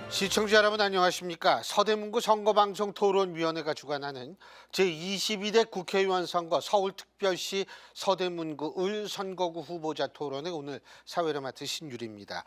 시청자 여러분 안녕하십니까? 서대문구 선거방송 토론위원회가 주관하는 제22대 국회의원 선거 서울특별시 서대문구 을 선거구 후보자 토론회 오늘 사회를 맡은 신유리입니다.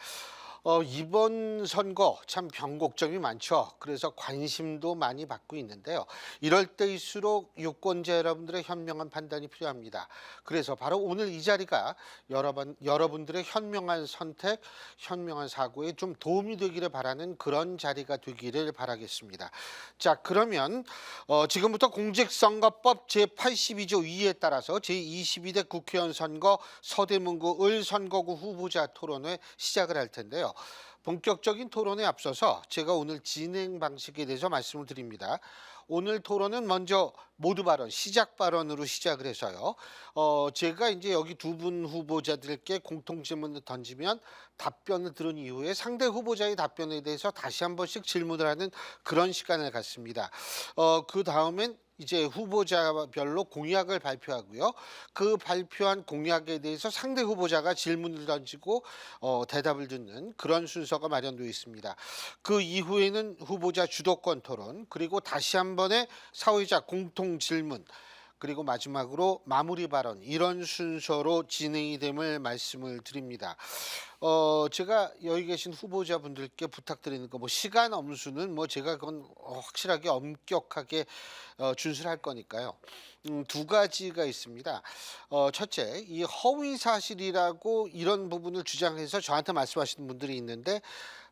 이번 선거 참 변곡점이 많죠. 그래서 관심도 많이 받고 있는데요. 이럴 때일수록 유권자 여러분들의 현명한 판단이 필요합니다. 그래서 바로 오늘 이 자리가 여러분들의 현명한 선택, 현명한 사고에 좀 도움이 되기를 바라는 그런 자리가 되기를 바라겠습니다. 자, 그러면 지금부터 공직선거법 제82조 2에 따라서 제22대 국회의원 선거 서대문구 을 선거구 후보자 토론회 시작을 할 텐데요. 본격적인 토론에 앞서서 제가 오늘 진행 방식에 대해서 말씀을 드립니다. 오늘 토론은 먼저 모두 발언, 시작 발언으로 시작을 해서요. 제가 이제 여기 두 분 후보자들께 공통 질문을 던지면 답변을 들은 이후에 상대 후보자의 답변에 대해서 다시 한 번씩 질문을 하는 그런 시간을 갖습니다. 그 다음엔 이제 후보자별로 공약을 발표하고요. 그 발표한 공약에 대해서 상대 후보자가 질문을 던지고 대답을 듣는 그런 순서가 마련되어 있습니다. 그 이후에는 후보자 주도권 토론, 그리고 다시 한 번의 사회자 공통 질문, 그리고 마지막으로 마무리 발언, 이런 순서로 진행이 됨을 말씀을 드립니다. 제가 여기 계신 후보자분들께 부탁드리는 거, 뭐 시간 엄수는 뭐 제가 그건 확실하게 엄격하게 준수할 거니까요. 두 가지가 있습니다. 첫째, 이 허위 사실이라고 이런 부분을 주장해서 저한테 말씀하시는 분들이 있는데,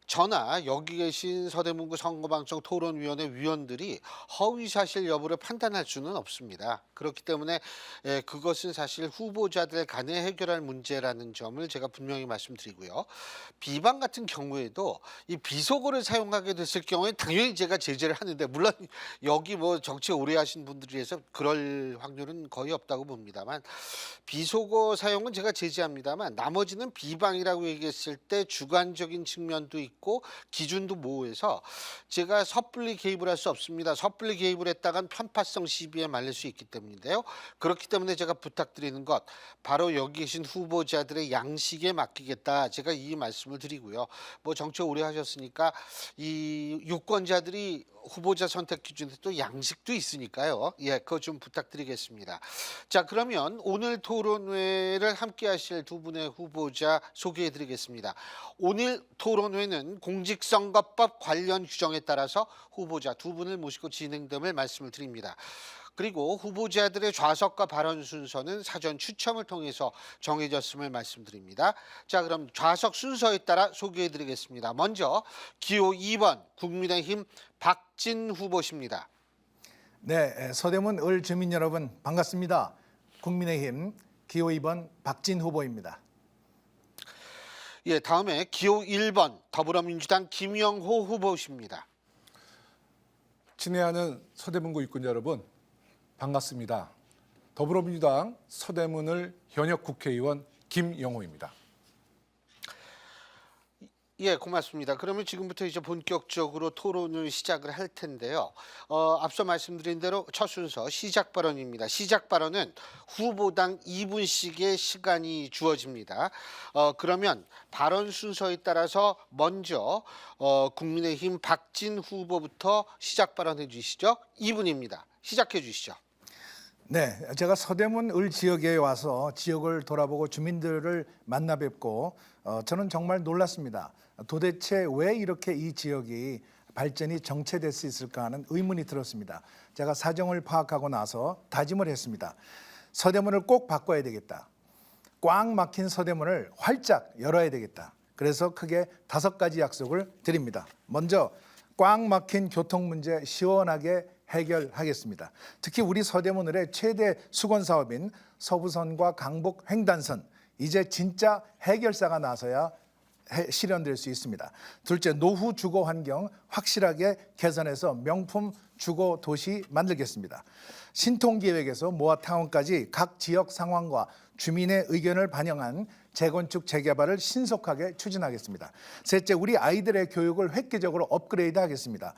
저나 여기 계신 서대문구 선거방송 토론위원회 위원들이 허위사실 여부를 판단할 수는 없습니다. 그렇기 때문에 그것은 사실 후보자들 간에 해결할 문제라는 점을 제가 분명히 말씀드리고요. 비방 같은 경우에도 이 비속어를 사용하게 됐을 경우에 당연히 제가 제재를 하는데, 물론 여기 뭐 정치 오래 하신 분들이라서 그럴 확률은 거의 없다고 봅니다만, 비속어 사용은 제가 제재합니다만 나머지는 비방이라고 얘기했을 때 주관적인 측면도 있고 기준도 모호해서 제가 섣불리 개입을 할 수 없습니다. 섣불리 개입을 했다간 편파성 시비에 말릴 수 있기 때문인데요. 그렇기 때문에 제가 부탁드리는 것, 바로 여기 계신 후보자들의 양식에 맡기겠다, 제가 이 말씀을 드리고요. 뭐 정치 오래 하셨으니까 이 유권자들이 후보자 선택 기준에 또 양식도 있으니까요. 예, 그거 좀 부탁드리겠습니다. 자, 그러면 오늘 토론회를 함께 하실 두 분의 후보자 소개해 드리겠습니다. 오늘 토론회는 공직선거법 관련 규정에 따라서 후보자 두 분을 모시고 진행됨을 말씀을 드립니다. 그리고 후보자들의 좌석과 발언 순서는 사전 추첨을 통해서 정해졌음을 말씀드립니다. 자, 그럼 좌석 순서에 따라 소개해 드리겠습니다. 먼저 기호 2번 국민의힘 박진 후보십니다. 네, 서대문 을 주민 여러분 반갑습니다. 국민의힘 기호 2번 박진 후보입니다. 예, 다음에 기호 1번 더불어민주당 김영호 후보십니다. 친애하는 서대문구 유권자 여러분 반갑습니다. 더불어민주당 서대문을 현역 국회의원 김영호입니다. 예, 고맙습니다. 그러면 지금부터 이제 본격적으로 토론을 시작을 할 텐데요. 앞서 말씀드린 대로 첫 순서 시작 발언입니다. 시작 발언은 후보당 2분씩의 시간이 주어집니다. 그러면 발언 순서에 따라서 먼저 국민의힘 박진 후보부터 시작 발언해 주시죠. 2분입니다. 시작해 주시죠. 네, 제가 서대문 을 지역에 와서 지역을 돌아보고 주민들을 만나 뵙고 저는 정말 놀랐습니다. 도대체 왜 이렇게 이 지역이 발전이 정체될 수 있을까 하는 의문이 들었습니다. 제가 사정을 파악하고 나서 다짐을 했습니다. 서대문을 꼭 바꿔야 되겠다. 꽉 막힌 서대문을 활짝 열어야 되겠다. 그래서 크게 5가지 약속을 드립니다. 먼저 꽉 막힌 교통 문제 시원하게 해결하겠습니다. 특히 우리 서대문을의 최대 수건 사업인 서부선과 강북 횡단선, 이제 진짜 해결사가 나서야 실현될 수 있습니다. 둘째, 노후 주거 환경 확실하게 개선해서 명품 주거 도시 만들겠습니다. 신통기획에서 모아타운까지 각 지역 상황과 주민의 의견을 반영한 재건축 재개발을 신속하게 추진하겠습니다. 셋째, 우리 아이들의 교육을 획기적으로 업그레이드 하겠습니다.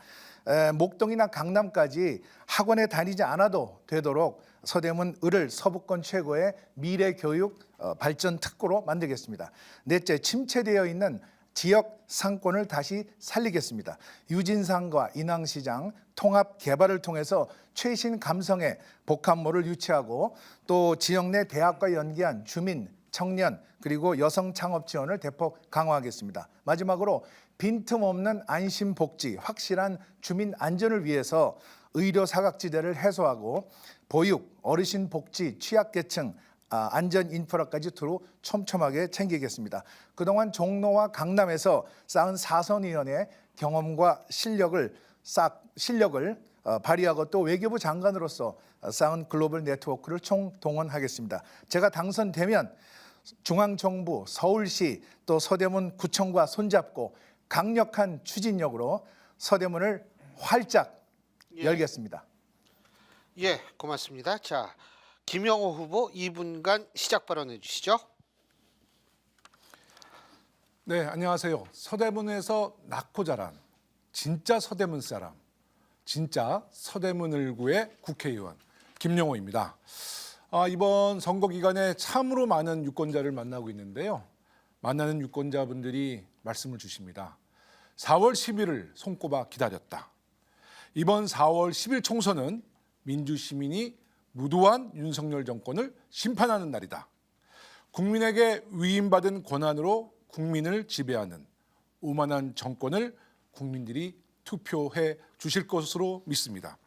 목동이나 강남까지 학원에 다니지 않아도 되도록 서대문 을을 서부권 최고의 미래 교육 발전 특구로 만들겠습니다. 넷째, 침체되어 있는 지역 상권을 다시 살리겠습니다. 유진상과 인왕시장 통합 개발을 통해서 최신 감성의 복합몰을 유치하고 또 지역 내 대학과 연계한 주민, 청년 그리고 여성 창업 지원을 대폭 강화하겠습니다. 마지막으로 빈틈없는 안심복지, 확실한 주민 안전을 위해서 의료 사각지대를 해소하고 보육, 어르신 복지, 취약계층, 안전 인프라까지 두루 촘촘하게 챙기겠습니다. 그동안 종로와 강남에서 쌓은 사선의원의 경험과 실력을 발휘하고 또 외교부 장관으로서 쌓은 글로벌 네트워크를 총동원하겠습니다. 제가 당선되면 중앙정부, 서울시 또 서대문 구청과 손잡고 강력한 추진력으로 서대문을 활짝 열겠습니다. 예, 고맙습니다. 자, 김영호 후보 2분간 시작 발언해 주시죠. 네, 안녕하세요. 서대문에서 낳고 자란 진짜 서대문 사람, 진짜 서대문 을구의 국회의원 김영호입니다. 이번 선거 기간에 참으로 많은 유권자를 만나고 있는데요. 만나는 유권자분들이 말씀을 주십니다. 4월 10일을 손꼽아 기다렸다. 이번 4월 10일 총선은 민주시민이 무도한 윤석열 정권을 심판하는 날이다. 국민에게 위임받은 권한으로 국민을 지배하는 오만한 정권을 국민들이 투표해 주실 것으로 믿습니다.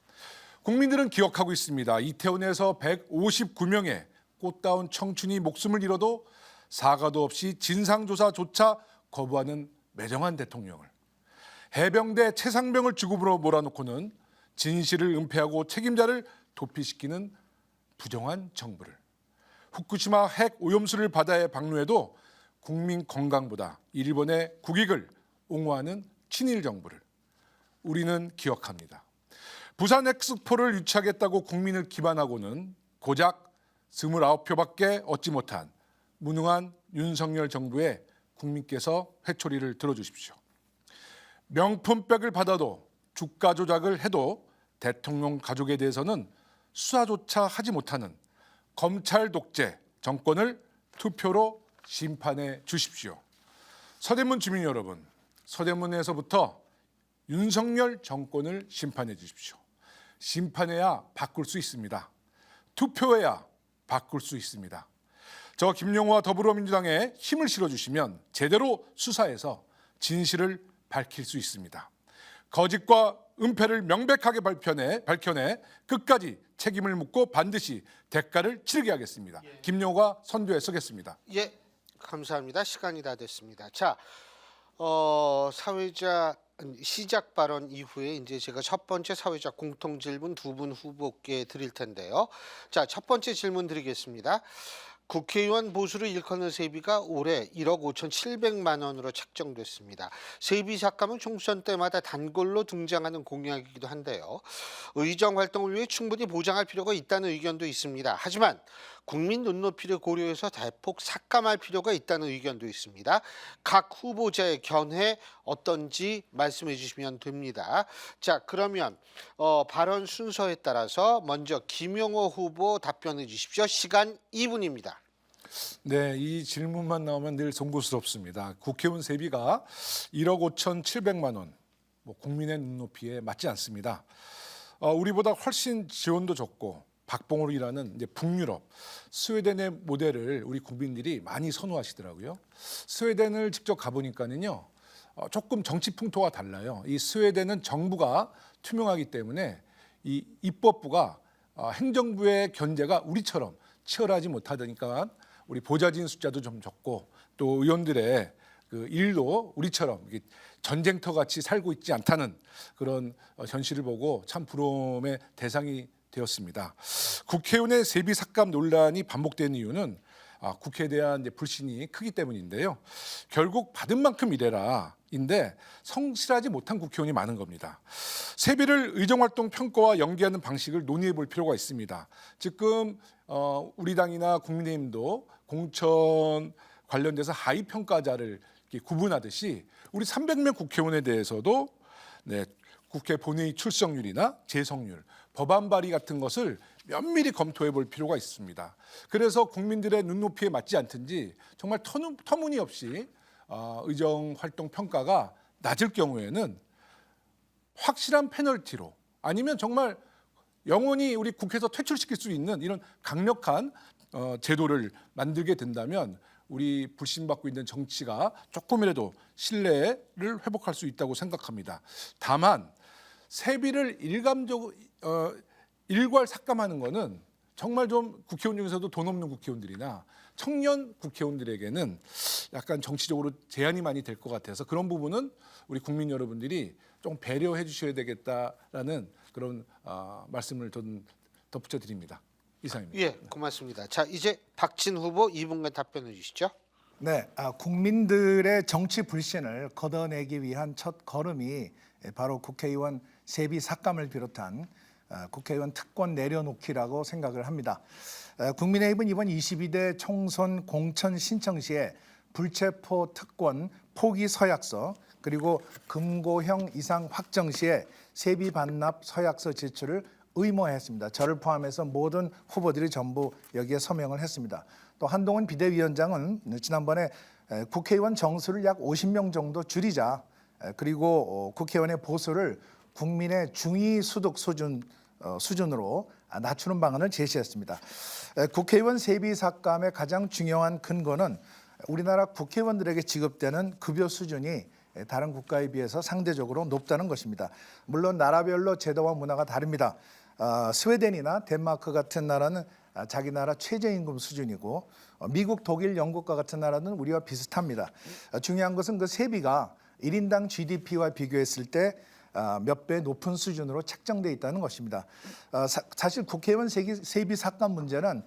국민들은 기억하고 있습니다. 이태원에서 159명의 꽃다운 청춘이 목숨을 잃어도 사과도 없이 진상조사조차 거부하는 매정한 대통령을, 해병대 최상병을 주급으로 몰아놓고는 진실을 은폐하고 책임자를 도피시키는 부정한 정부를, 후쿠시마 핵 오염수를 바다에 방류해도 국민 건강보다 일본의 국익을 옹호하는 친일 정부를 우리는 기억합니다. 부산 엑스포를 유치하겠다고 국민을 기반하고는 고작 29표밖에 얻지 못한 무능한 윤석열 정부에 국민께서 회초리를 들어주십시오. 명품백을 받아도 주가 조작을 해도 대통령 가족에 대해서는 수사조차 하지 못하는 검찰 독재 정권을 투표로 심판해 주십시오. 서대문 주민 여러분, 서대문에서부터 윤석열 정권을 심판해 주십시오. 심판해야 바꿀 수 있습니다. 투표해야 바꿀 수 있습니다. 저 김영호와 더불어민주당에 힘을 실어주시면 제대로 수사해서 진실을 밝힐 수 있습니다. 거짓과 은폐를 명백하게 밝혀내 끝까지 책임을 묻고 반드시 대가를 치르게 하겠습니다. 김영호가 선두에 서겠습니다. 예, 감사합니다. 시간이 다 됐습니다. 자, 사회자 시작 발언 이후에 이제 제가 첫 번째 사회자 공통 질문 두 분 후보께 드릴 텐데요. 자, 첫 번째 질문 드리겠습니다. 국회의원 보수를 일컫는 세비가 올해 1억 5,700만 원으로 책정됐습니다. 세비 삭감은 총선 때마다 단골로 등장하는 공약이기도 한데요. 의정 활동을 위해 충분히 보장할 필요가 있다는 의견도 있습니다. 하지만 국민 눈높이를 고려해서 대폭 삭감할 필요가 있다는 의견도 있습니다. 각 후보자의 견해 어떤지 말씀해 주시면 됩니다. 자, 그러면 발언 순서에 따라서 먼저 김영호 후보 답변해 주십시오. 시간 2분입니다. 네, 이 질문만 나오면 늘 송구스럽습니다. 국회의원 세비가 1억 5,700만 원, 국민의 눈높이에 맞지 않습니다. 우리보다 훨씬 지원도 적고 박봉으로 일하는 이제 북유럽, 스웨덴의 모델을 우리 국민들이 많이 선호하시더라고요. 스웨덴을 직접 가보니까는요, 조금 정치 풍토가 달라요. 이 스웨덴은 정부가 투명하기 때문에 이 입법부가 행정부의 견제가 우리처럼 치열하지 못하다니까 우리 보좌진 숫자도 좀 적고 또 의원들의 그 일도 우리처럼 전쟁터 같이 살고 있지 않다는 그런 현실을 보고 참 부러움의 대상이 되었습니다. 국회의원의 세비 삭감 논란이 반복되는 이유는 국회에 대한 불신이 크기 때문인데요. 결국 받은 만큼 일해라인데 성실하지 못한 국회의원이 많은 겁니다. 세비를 의정활동 평가와 연계하는 방식을 논의해 볼 필요가 있습니다. 지금 우리 당이나 국민의힘도 공천 관련돼서 하위 평가자를 구분하듯이 우리 300명 국회의원에 대해서도 국회 본회의 출석률이나 재석률, 법안 발의 같은 것을 면밀히 검토해 볼 필요가 있습니다. 그래서 국민들의 눈높이에 맞지 않든지 정말 터무니없이 의정 활동 평가가 낮을 경우에는 확실한 페널티로 아니면 정말 영원히 우리 국회에서 퇴출시킬 수 있는 이런 강력한 제도를 만들게 된다면 우리 불신받고 있는 정치가 조금이라도 신뢰를 회복할 수 있다고 생각합니다. 다만 세비를 일괄 삭감하는 거는 정말 좀 국회의원 중에서도 돈 없는 국회의원들이나 청년 국회의원들에게는 약간 정치적으로 제한이 많이 될 것 같아서 그런 부분은 우리 국민 여러분들이 좀 배려해 주셔야 되겠다라는 그런 말씀을 좀 덧붙여 드립니다. 이상입니다. 예, 고맙습니다. 자, 이제 박진 후보 2분간 답변해 주시죠. 네, 국민들의 정치 불신을 걷어내기 위한 첫 걸음이 바로 국회의원 세비 삭감을 비롯한 국회의원 특권 내려놓기라고 생각을 합니다. 국민의힘은 이번 22대 총선 공천 신청 시에 불체포 특권 포기 서약서 그리고 금고형 이상 확정 시에 세비 반납 서약서 제출을 의무화했습니다. 저를 포함해서 모든 후보들이 전부 여기에 서명을 했습니다. 또 한동훈 비대위원장은 지난번에 국회의원 정수를 약 50명 정도 줄이자 그리고 국회의원의 보수를 국민의 중위 소득 수준으로 낮추는 방안을 제시했습니다. 국회의원 세비 삭감의 가장 중요한 근거는 우리나라 국회의원들에게 지급되는 급여 수준이 다른 국가에 비해서 상대적으로 높다는 것입니다. 물론 나라별로 제도와 문화가 다릅니다. 스웨덴이나 덴마크 같은 나라는 자기 나라 최저임금 수준이고 미국, 독일, 영국과 같은 나라는 우리와 비슷합니다. 중요한 것은 그 세비가 1인당 GDP와 비교했을 때 몇 배 높은 수준으로 책정돼 있다는 것입니다. 사실 국회의원 세비 삭감 문제는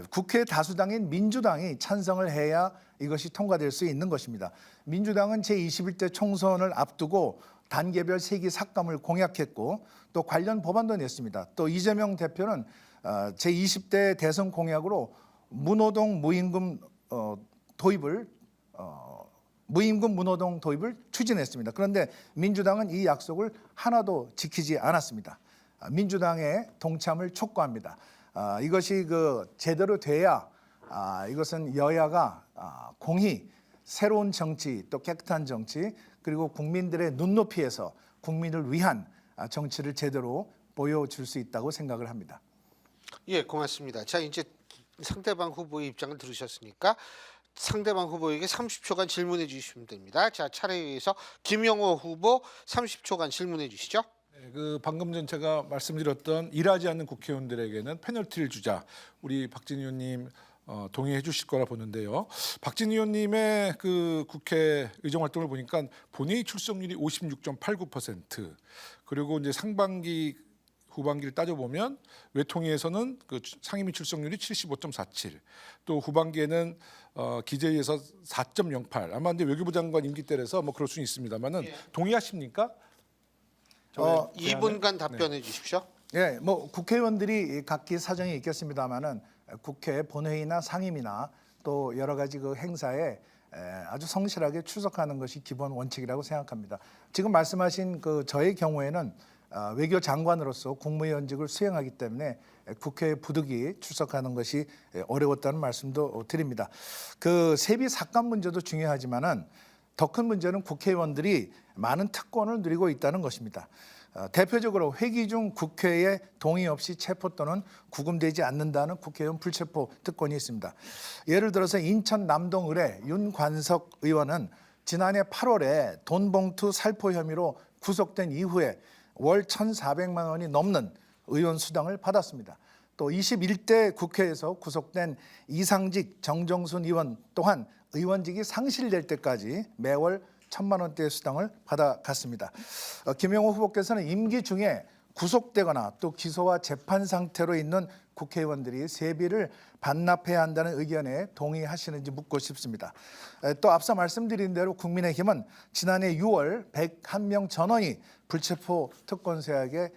국회 다수당인 민주당이 찬성을 해야 이것이 통과될 수 있는 것입니다. 민주당은 제21대 총선을 앞두고 단계별 세기 삭감을 공약했고 또 관련 법안도 냈습니다. 또 이재명 대표는 제20대 대선 공약으로 무노동 무임금 무노동 도입을 추진했습니다. 그런데 민주당은 이 약속을 하나도 지키지 않았습니다. 민주당의 동참을 촉구합니다. 이것이 제대로 돼야 이것은 여야가 공히 새로운 정치 또 깨끗한 정치 그리고 국민들의 눈높이에서 국민을 위한 정치를 제대로 보여줄 수 있다고 생각을 합니다. 예, 고맙습니다. 자, 이제 상대방 후보의 입장을 들으셨으니까 상대방 후보에게 30초간 질문해 주시면 됩니다. 자, 차례에 의해서 김영호 후보 30초간 질문해 주시죠. 네, 방금 전 제가 말씀드렸던 일하지 않는 국회의원들에게는 페널티를 주자. 우리 박진 의원님 동의해 주실 거라 보는데요. 박진 의원님의 국회 의정 활동을 보니까 본회의 출석률이 56.89% 그리고 이제 상반기 후반기를 따져보면 외통위에서는 상임위 출석률이 75.47, 또 후반기에는 기재위에서 4.08. 아마 이제 외교부 장관 임기 때라서 뭐 그럴 수는 있습니다만은 동의하십니까? 2분간 답변해 주십시오. 예, 뭐 국회의원들이 각기 사정이 있겠습니다만은 국회 본회의나 상임이나 또 여러 가지 행사에 아주 성실하게 출석하는 것이 기본 원칙이라고 생각합니다. 지금 말씀하신 저의 경우에는 외교장관으로서 국무위원직을 수행하기 때문에 국회에 부득이 출석하는 것이 어려웠다는 말씀도 드립니다. 세비 삭감 문제도 중요하지만은 더 큰 문제는 국회의원들이 많은 특권을 누리고 있다는 것입니다. 대표적으로 회기 중 국회에 동의 없이 체포 또는 구금되지 않는다는 국회의원 불체포 특권이 있습니다. 예를 들어서 인천 남동 의뢰 윤관석 의원은 지난해 8월에 돈봉투 살포 혐의로 구속된 이후에 월 1,400만 원이 넘는 의원 수당을 받았습니다. 또 21대 국회에서 구속된 이상직 정정순 의원 또한 의원직이 상실될 때까지 매월 1,000만 원대의 수당을 받아갔습니다. 김영호 후보께서는 임기 중에 구속되거나 또 기소와 재판 상태로 있는 국회의원들이 세비를 반납해야 한다는 의견에 동의하시는지 묻고 싶습니다. 또 앞서 말씀드린 대로 국민의힘은 지난해 6월 101명 전원이 불체포 특권 서약에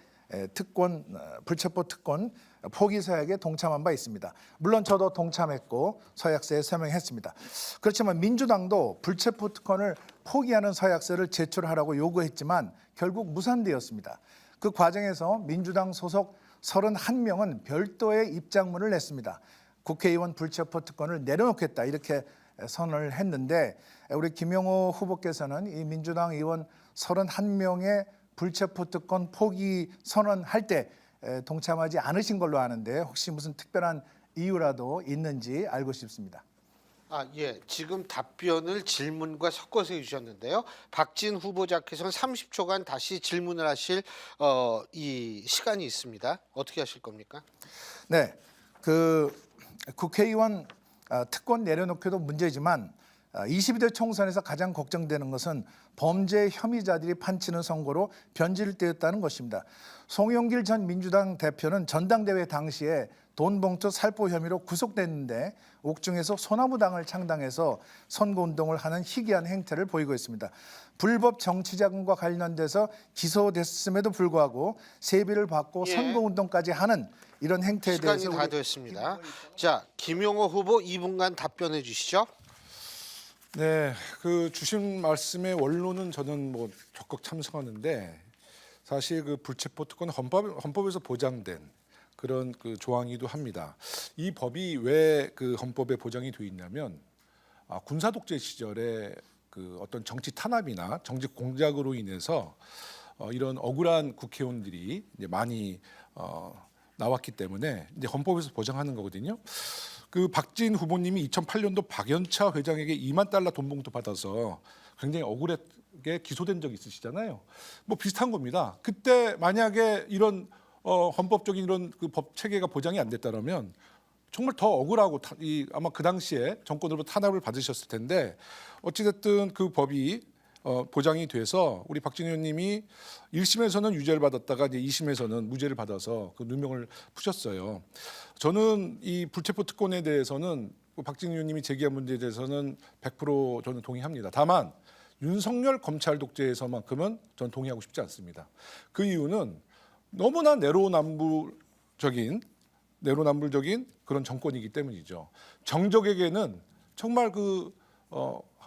불체포 특권 포기 서약에 동참한 바 있습니다. 물론 저도 동참했고 서약서에 서명했습니다. 그렇지만 민주당도 불체포 특권을 포기하는 서약서를 제출하라고 요구했지만 결국 무산되었습니다. 그 과정에서 민주당 소속 31명은 별도의 입장문을 냈습니다. 국회의원 불체포 특권을 내려놓겠다 이렇게 선언을 했는데 우리 김영호 후보께서는 이 민주당 의원 31명의 불체포 특권 포기 선언할 때 동참하지 않으신 걸로 아는데 혹시 무슨 특별한 이유라도 있는지 알고 싶습니다. 예. 지금 답변을 질문과 섞어서 해주셨는데요. 박진 후보자께서는 30초간 다시 질문을 하실 이 시간이 있습니다. 어떻게 하실 겁니까? 네, 그 국회의원 특권 내려놓기도 문제지만 22대 총선에서 가장 걱정되는 것은 범죄 혐의자들이 판치는 선고로 변질되었다는 것입니다. 송영길 전 민주당 대표는 전당대회 당시에 돈봉투 살포 혐의로 구속됐는데 옥중에서 소나무당을 창당해서 선거운동을 하는 희귀한 행태를 보이고 있습니다. 불법 정치자금과 관련돼서 기소됐음에도 불구하고 세비를 받고 예. 선거운동까지 하는 이런 행태에 시간이 대해서 다 됐습니다. 자, 김용호 후보 2분간 답변해 주시죠. 네, 그 주신 말씀의 원론은 저는 뭐 적극 참석하는데 사실 그 불체포 특권은 헌법에서 보장된 그런 그 조항이기도 합니다. 이 법이 왜 그 헌법에 보장이 되어 있냐면 군사 독재 시절에 그 어떤 정치 탄압이나 정치 공작으로 인해서 이런 억울한 국회의원들이 이제 많이 나왔기 때문에 이제 헌법에서 보장하는 거거든요. 그 박진 후보님이 2008년도 박연차 회장에게 2만 달러 돈봉투 받아서 굉장히 억울하게 기소된 적이 있으시잖아요. 뭐 비슷한 겁니다. 그때 만약에 이런 헌법적인 이런 그 법 체계가 보장이 안 됐다면 정말 더 억울하고 아마 그 당시에 정권으로 탄압을 받으셨을 텐데 어찌됐든 그 법이 보장이 돼서 우리 박진 의원님이 1심에서는 유죄를 받았다가 이제 2심에서는 무죄를 받아서 그 누명을 푸셨어요. 저는 이 불체포 특권에 대해서는 박진 의원님이 제기한 문제에 대해서는 100% 저는 동의합니다. 다만 윤석열 검찰 독재에서만큼은 저는 동의하고 싶지 않습니다. 그 이유는 너무나 내로남불적인 그런 정권이기 때문이죠. 정적에게는 정말 그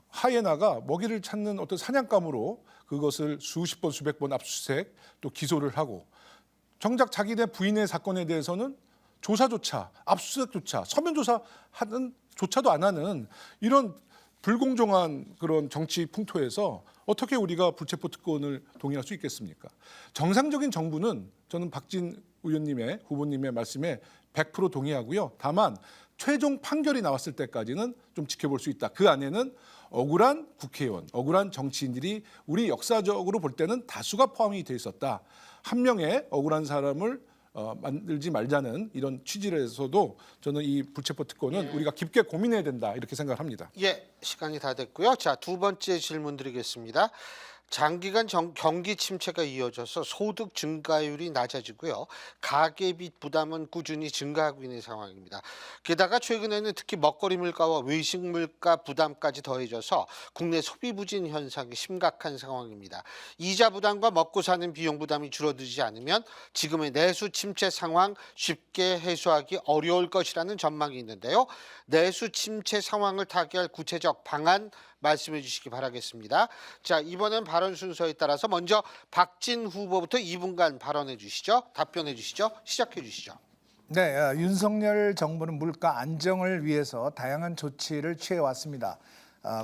하이에나가 먹이를 찾는 어떤 사냥감으로 그것을 수십 번 수백 번 압수수색 또 기소를 하고 정작 자기네 부인의 사건에 대해서는 조사조차 압수수색조차 서면 조사하는 조차도 안 하는 이런 불공정한 그런 정치 풍토에서 어떻게 우리가 불체포 특권을 동의할 수 있겠습니까? 정상적인 정부는 저는 박진 의원님의 후보님의 말씀에 100% 동의하고요. 다만 최종 판결이 나왔을 때까지는 좀 지켜볼 수 있다. 그 안에는 억울한 국회의원, 억울한 정치인들이 우리 역사적으로 볼 때는 다수가 포함이 돼 있었다. 한 명의 억울한 사람을 만들지 말자는 이런 취지에서도 저는 이 불체포 특권은 우리가 깊게 고민해야 된다 이렇게 생각을 합니다. 예, 시간이 다 됐고요. 자, 두 번째 질문 드리겠습니다. 장기간 경기 침체가 이어져서 소득 증가율이 낮아지고요. 가계빚 부담은 꾸준히 증가하고 있는 상황입니다. 게다가 최근에는 특히 먹거리 물가와 외식 물가 부담까지 더해져서 국내 소비 부진 현상이 심각한 상황입니다. 이자 부담과 먹고 사는 비용 부담이 줄어들지 않으면 지금의 내수 침체 상황 쉽게 해소하기 어려울 것이라는 전망이 있는데요. 내수 침체 상황을 타개할 구체적 방안 말씀해 주시기 바라겠습니다. 자, 이번엔 발언 순서에 따라서 먼저 박진 후보부터 2분간 발언해 주시죠. 답변해 주시죠. 시작해 주시죠. 네, 윤석열 정부는 물가 안정을 위해서 다양한 조치를 취해왔습니다.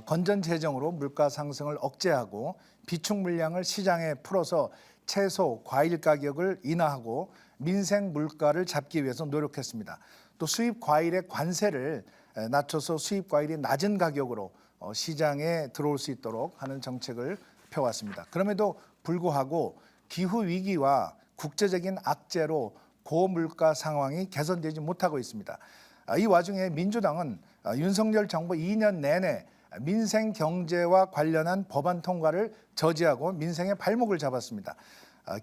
건전 재정으로 물가 상승을 억제하고 비축 물량을 시장에 풀어서 채소, 과일 가격을 인하하고 민생 물가를 잡기 위해서 노력했습니다. 또 수입 과일의 관세를 낮춰서 수입 과일이 낮은 가격으로 시장에 들어올 수 있도록 하는 정책을 펴왔습니다. 그럼에도 불구하고 기후 위기와 국제적인 악재로 고물가 상황이 개선되지 못하고 있습니다. 이 와중에 민주당은 윤석열 정부 2년 내내 민생 경제와 관련한 법안 통과를 저지하고 민생의 발목을 잡았습니다.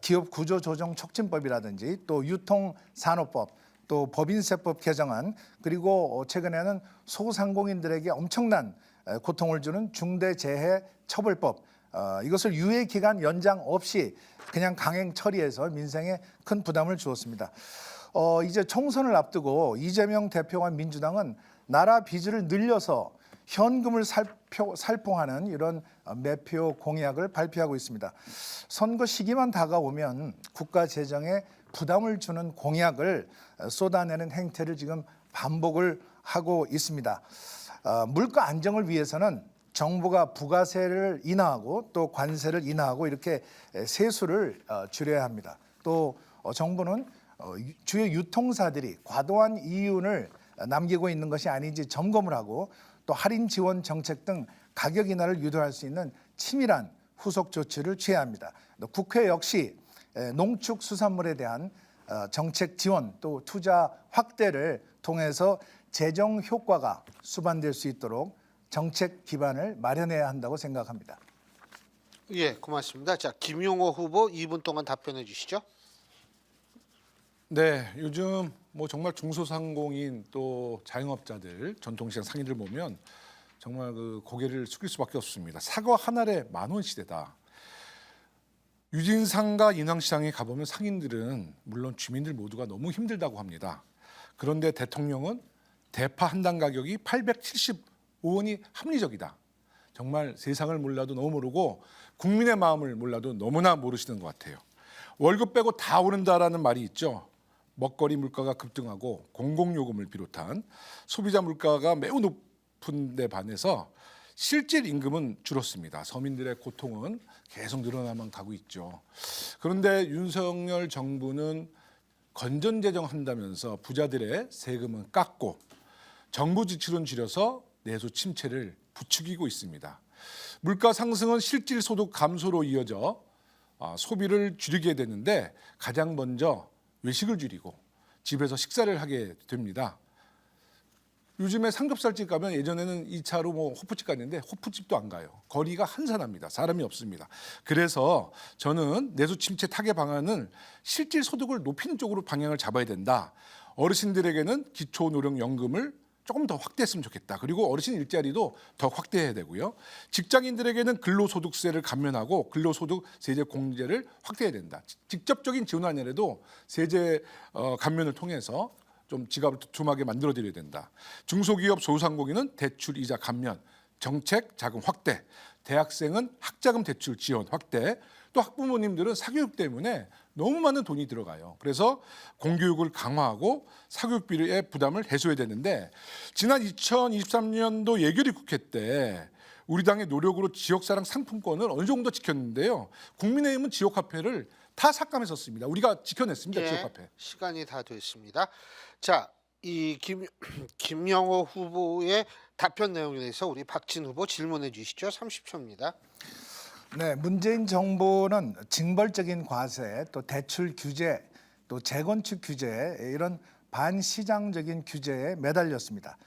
기업 구조 조정 촉진법이라든지 또 유통산업법, 또 법인세법 개정안, 그리고 최근에는 소상공인들에게 엄청난 고통을 주는 중대재해처벌법, 이것을 유예 기간 연장 없이 그냥 강행 처리해서 민생에 큰 부담을 주었습니다. 이제 총선을 앞두고 이재명 대표와 민주당은 나라 빚을 늘려서 현금을 살포하는 이런 매표 공약을 발표하고 있습니다. 선거 시기만 다가오면 국가 재정에 부담을 주는 공약을 쏟아내는 행태를 지금 반복을 하고 있습니다. 물가 안정을 위해서는 정부가 부가세를 인하하고 또 관세를 인하하고 이렇게 세수를 줄여야 합니다. 또 정부는 주요 유통사들이 과도한 이윤을 남기고 있는 것이 아닌지 점검을 하고 또 할인 지원 정책 등 가격 인하를 유도할 수 있는 치밀한 후속 조치를 취해야 합니다. 또 국회 역시 농축수산물에 대한 정책 지원 또 투자 확대를 통해서 재정 효과가 수반될 수 있도록 정책 기반을 마련해야 한다고 생각합니다. 예, 고맙습니다. 자, 김용호 후보 2분 동안 답변해 주시죠. 네, 요즘 뭐 정말 중소상공인 또 자영업자들, 전통시장 상인들 보면 정말 그 고개를 숙일 수밖에 없습니다. 사과 한 알에 10,000원 시대다. 유진상가 인왕시장에 가보면 상인들은 물론 주민들 모두가 너무 힘들다고 합니다. 그런데 대통령은 대파 한 당 가격이 875원이 합리적이다. 정말 세상을 몰라도 너무 모르고 국민의 마음을 몰라도 너무나 모르시는 것 같아요. 월급 빼고 다 오른다라는 말이 있죠. 먹거리 물가가 급등하고 공공요금을 비롯한 소비자 물가가 매우 높은 데 반해서 실질 임금은 줄었습니다. 서민들의 고통은 계속 늘어나만 가고 있죠. 그런데 윤석열 정부는 건전재정 한다면서 부자들의 세금은 깎고 정부 지출은 줄여서 내수 침체를 부추기고 있습니다. 물가 상승은 실질 소득 감소로 이어져 소비를 줄이게 되는데 가장 먼저 외식을 줄이고 집에서 식사를 하게 됩니다. 요즘에 삼겹살집 가면 예전에는 2차로 뭐 호프집 갔는데 호프집도 안 가요. 거리가 한산합니다. 사람이 없습니다. 그래서 저는 내수 침체 타개 방안은 실질 소득을 높이는 쪽으로 방향을 잡아야 된다. 어르신들에게는 기초노령연금을 조금 더 확대했으면 좋겠다. 그리고 어르신 일자리도 더 확대해야 되고요. 직장인들에게는 근로소득세를 감면하고 근로소득 세제 공제를 확대해야 된다. 직접적인 지원은 아니라도 세제 감면을 통해서 좀 지갑을 두툼하게 만들어드려야 된다. 중소기업 소상공인은 대출 이자 감면, 정책 자금 확대, 대학생은 학자금 대출 지원 확대, 또 학부모님들은 사교육 때문에 너무 많은 돈이 들어가요. 그래서 공교육을 강화하고 사교육비의 부담을 해소해야 되는데 지난 2023년도 예결위 국회 때 우리 당의 노력으로 지역사랑 상품권을 어느 정도 지켰는데요. 국민의힘은 지역화폐를 다 삭감했었습니다. 우리가 지켜냈습니다. 예, 지역화폐. 시간이 다 됐습니다. 자, 이 김영호 후보의 답변 내용에 대해서 우리 박진 후보 질문해 주시죠. 30초입니다. 네, 문재인 정부는 징벌적인 과세, 또 대출 규제, 또 재건축 규제 이런 반시장적인 규제에 매달렸습니다.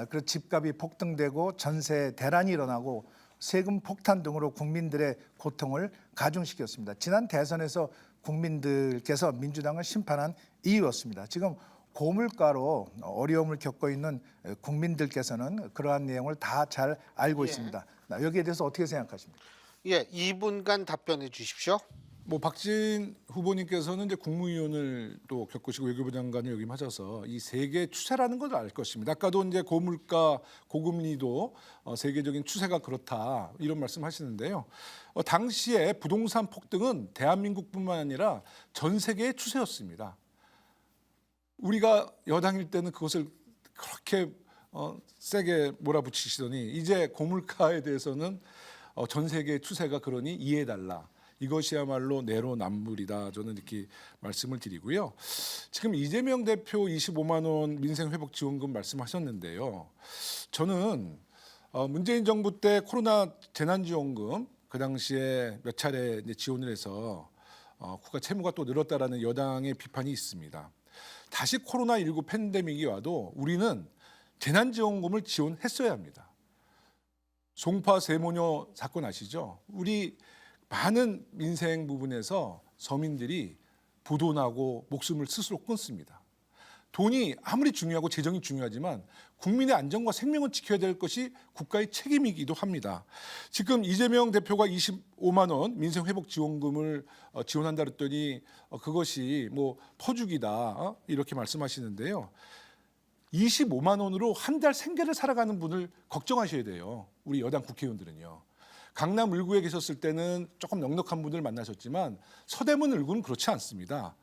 그래서 집값이 폭등되고 전세 대란이 일어나고 세금 폭탄 등으로 국민들의 고통을 가중시켰습니다. 지난 대선에서 국민들께서 민주당을 심판한 이유였습니다. 지금 고물가로 어려움을 겪고 있는 국민들께서는 그러한 내용을 다 잘 알고 예. 있습니다. 여기에 대해서 어떻게 생각하십니까? 예, 2분간 답변해 주십시오. 뭐 박진 후보님께서는 이제 국무위원을 또 겪으시고 외교부 장관을 역임하셔서 이 세계 추세라는 걸 알 것입니다. 아까도 이제 고물가, 고금리도 세계적인 추세가 그렇다 이런 말씀하시는데요. 당시에 부동산 폭등은 대한민국뿐만 아니라 전 세계의 추세였습니다. 우리가 여당일 때는 그것을 그렇게 세게 몰아붙이시더니 이제 고물가에 대해서는 전 세계의 추세가 그러니 이해해달라. 이것이야말로 내로남불이다. 저는 이렇게 말씀을 드리고요. 지금 이재명 대표 25만 원 민생회복지원금 말씀하셨는데요. 저는 문재인 정부 때 코로나 재난지원금 그 당시에 몇 차례 이제 지원을 해서 국가 채무가 또 늘었다라는 여당의 비판이 있습니다. 다시 코로나19 팬데믹이 와도 우리는 재난지원금을 지원했어야 합니다. 송파 세모녀 사건 아시죠? 우리 많은 민생 부분에서 서민들이 부도나고 목숨을 스스로 끊습니다. 돈이 아무리 중요하고 재정이 중요하지만 국민의 안전과 생명을 지켜야 될 것이 국가의 책임이기도 합니다. 지금 이재명 대표가 25만 원 민생회복지원금을 지원한다 그랬더니 그것이 뭐 퍼주기다 이렇게 말씀하시는데요. 25만 원으로 한 달 생계를 살아가는 분을 걱정하셔야 돼요. 우리 여당 국회의원들은요. 강남 을구에 계셨을 때는 조금 넉넉한 분들 만나셨지만 서대문 을구는 그렇지 않습니다.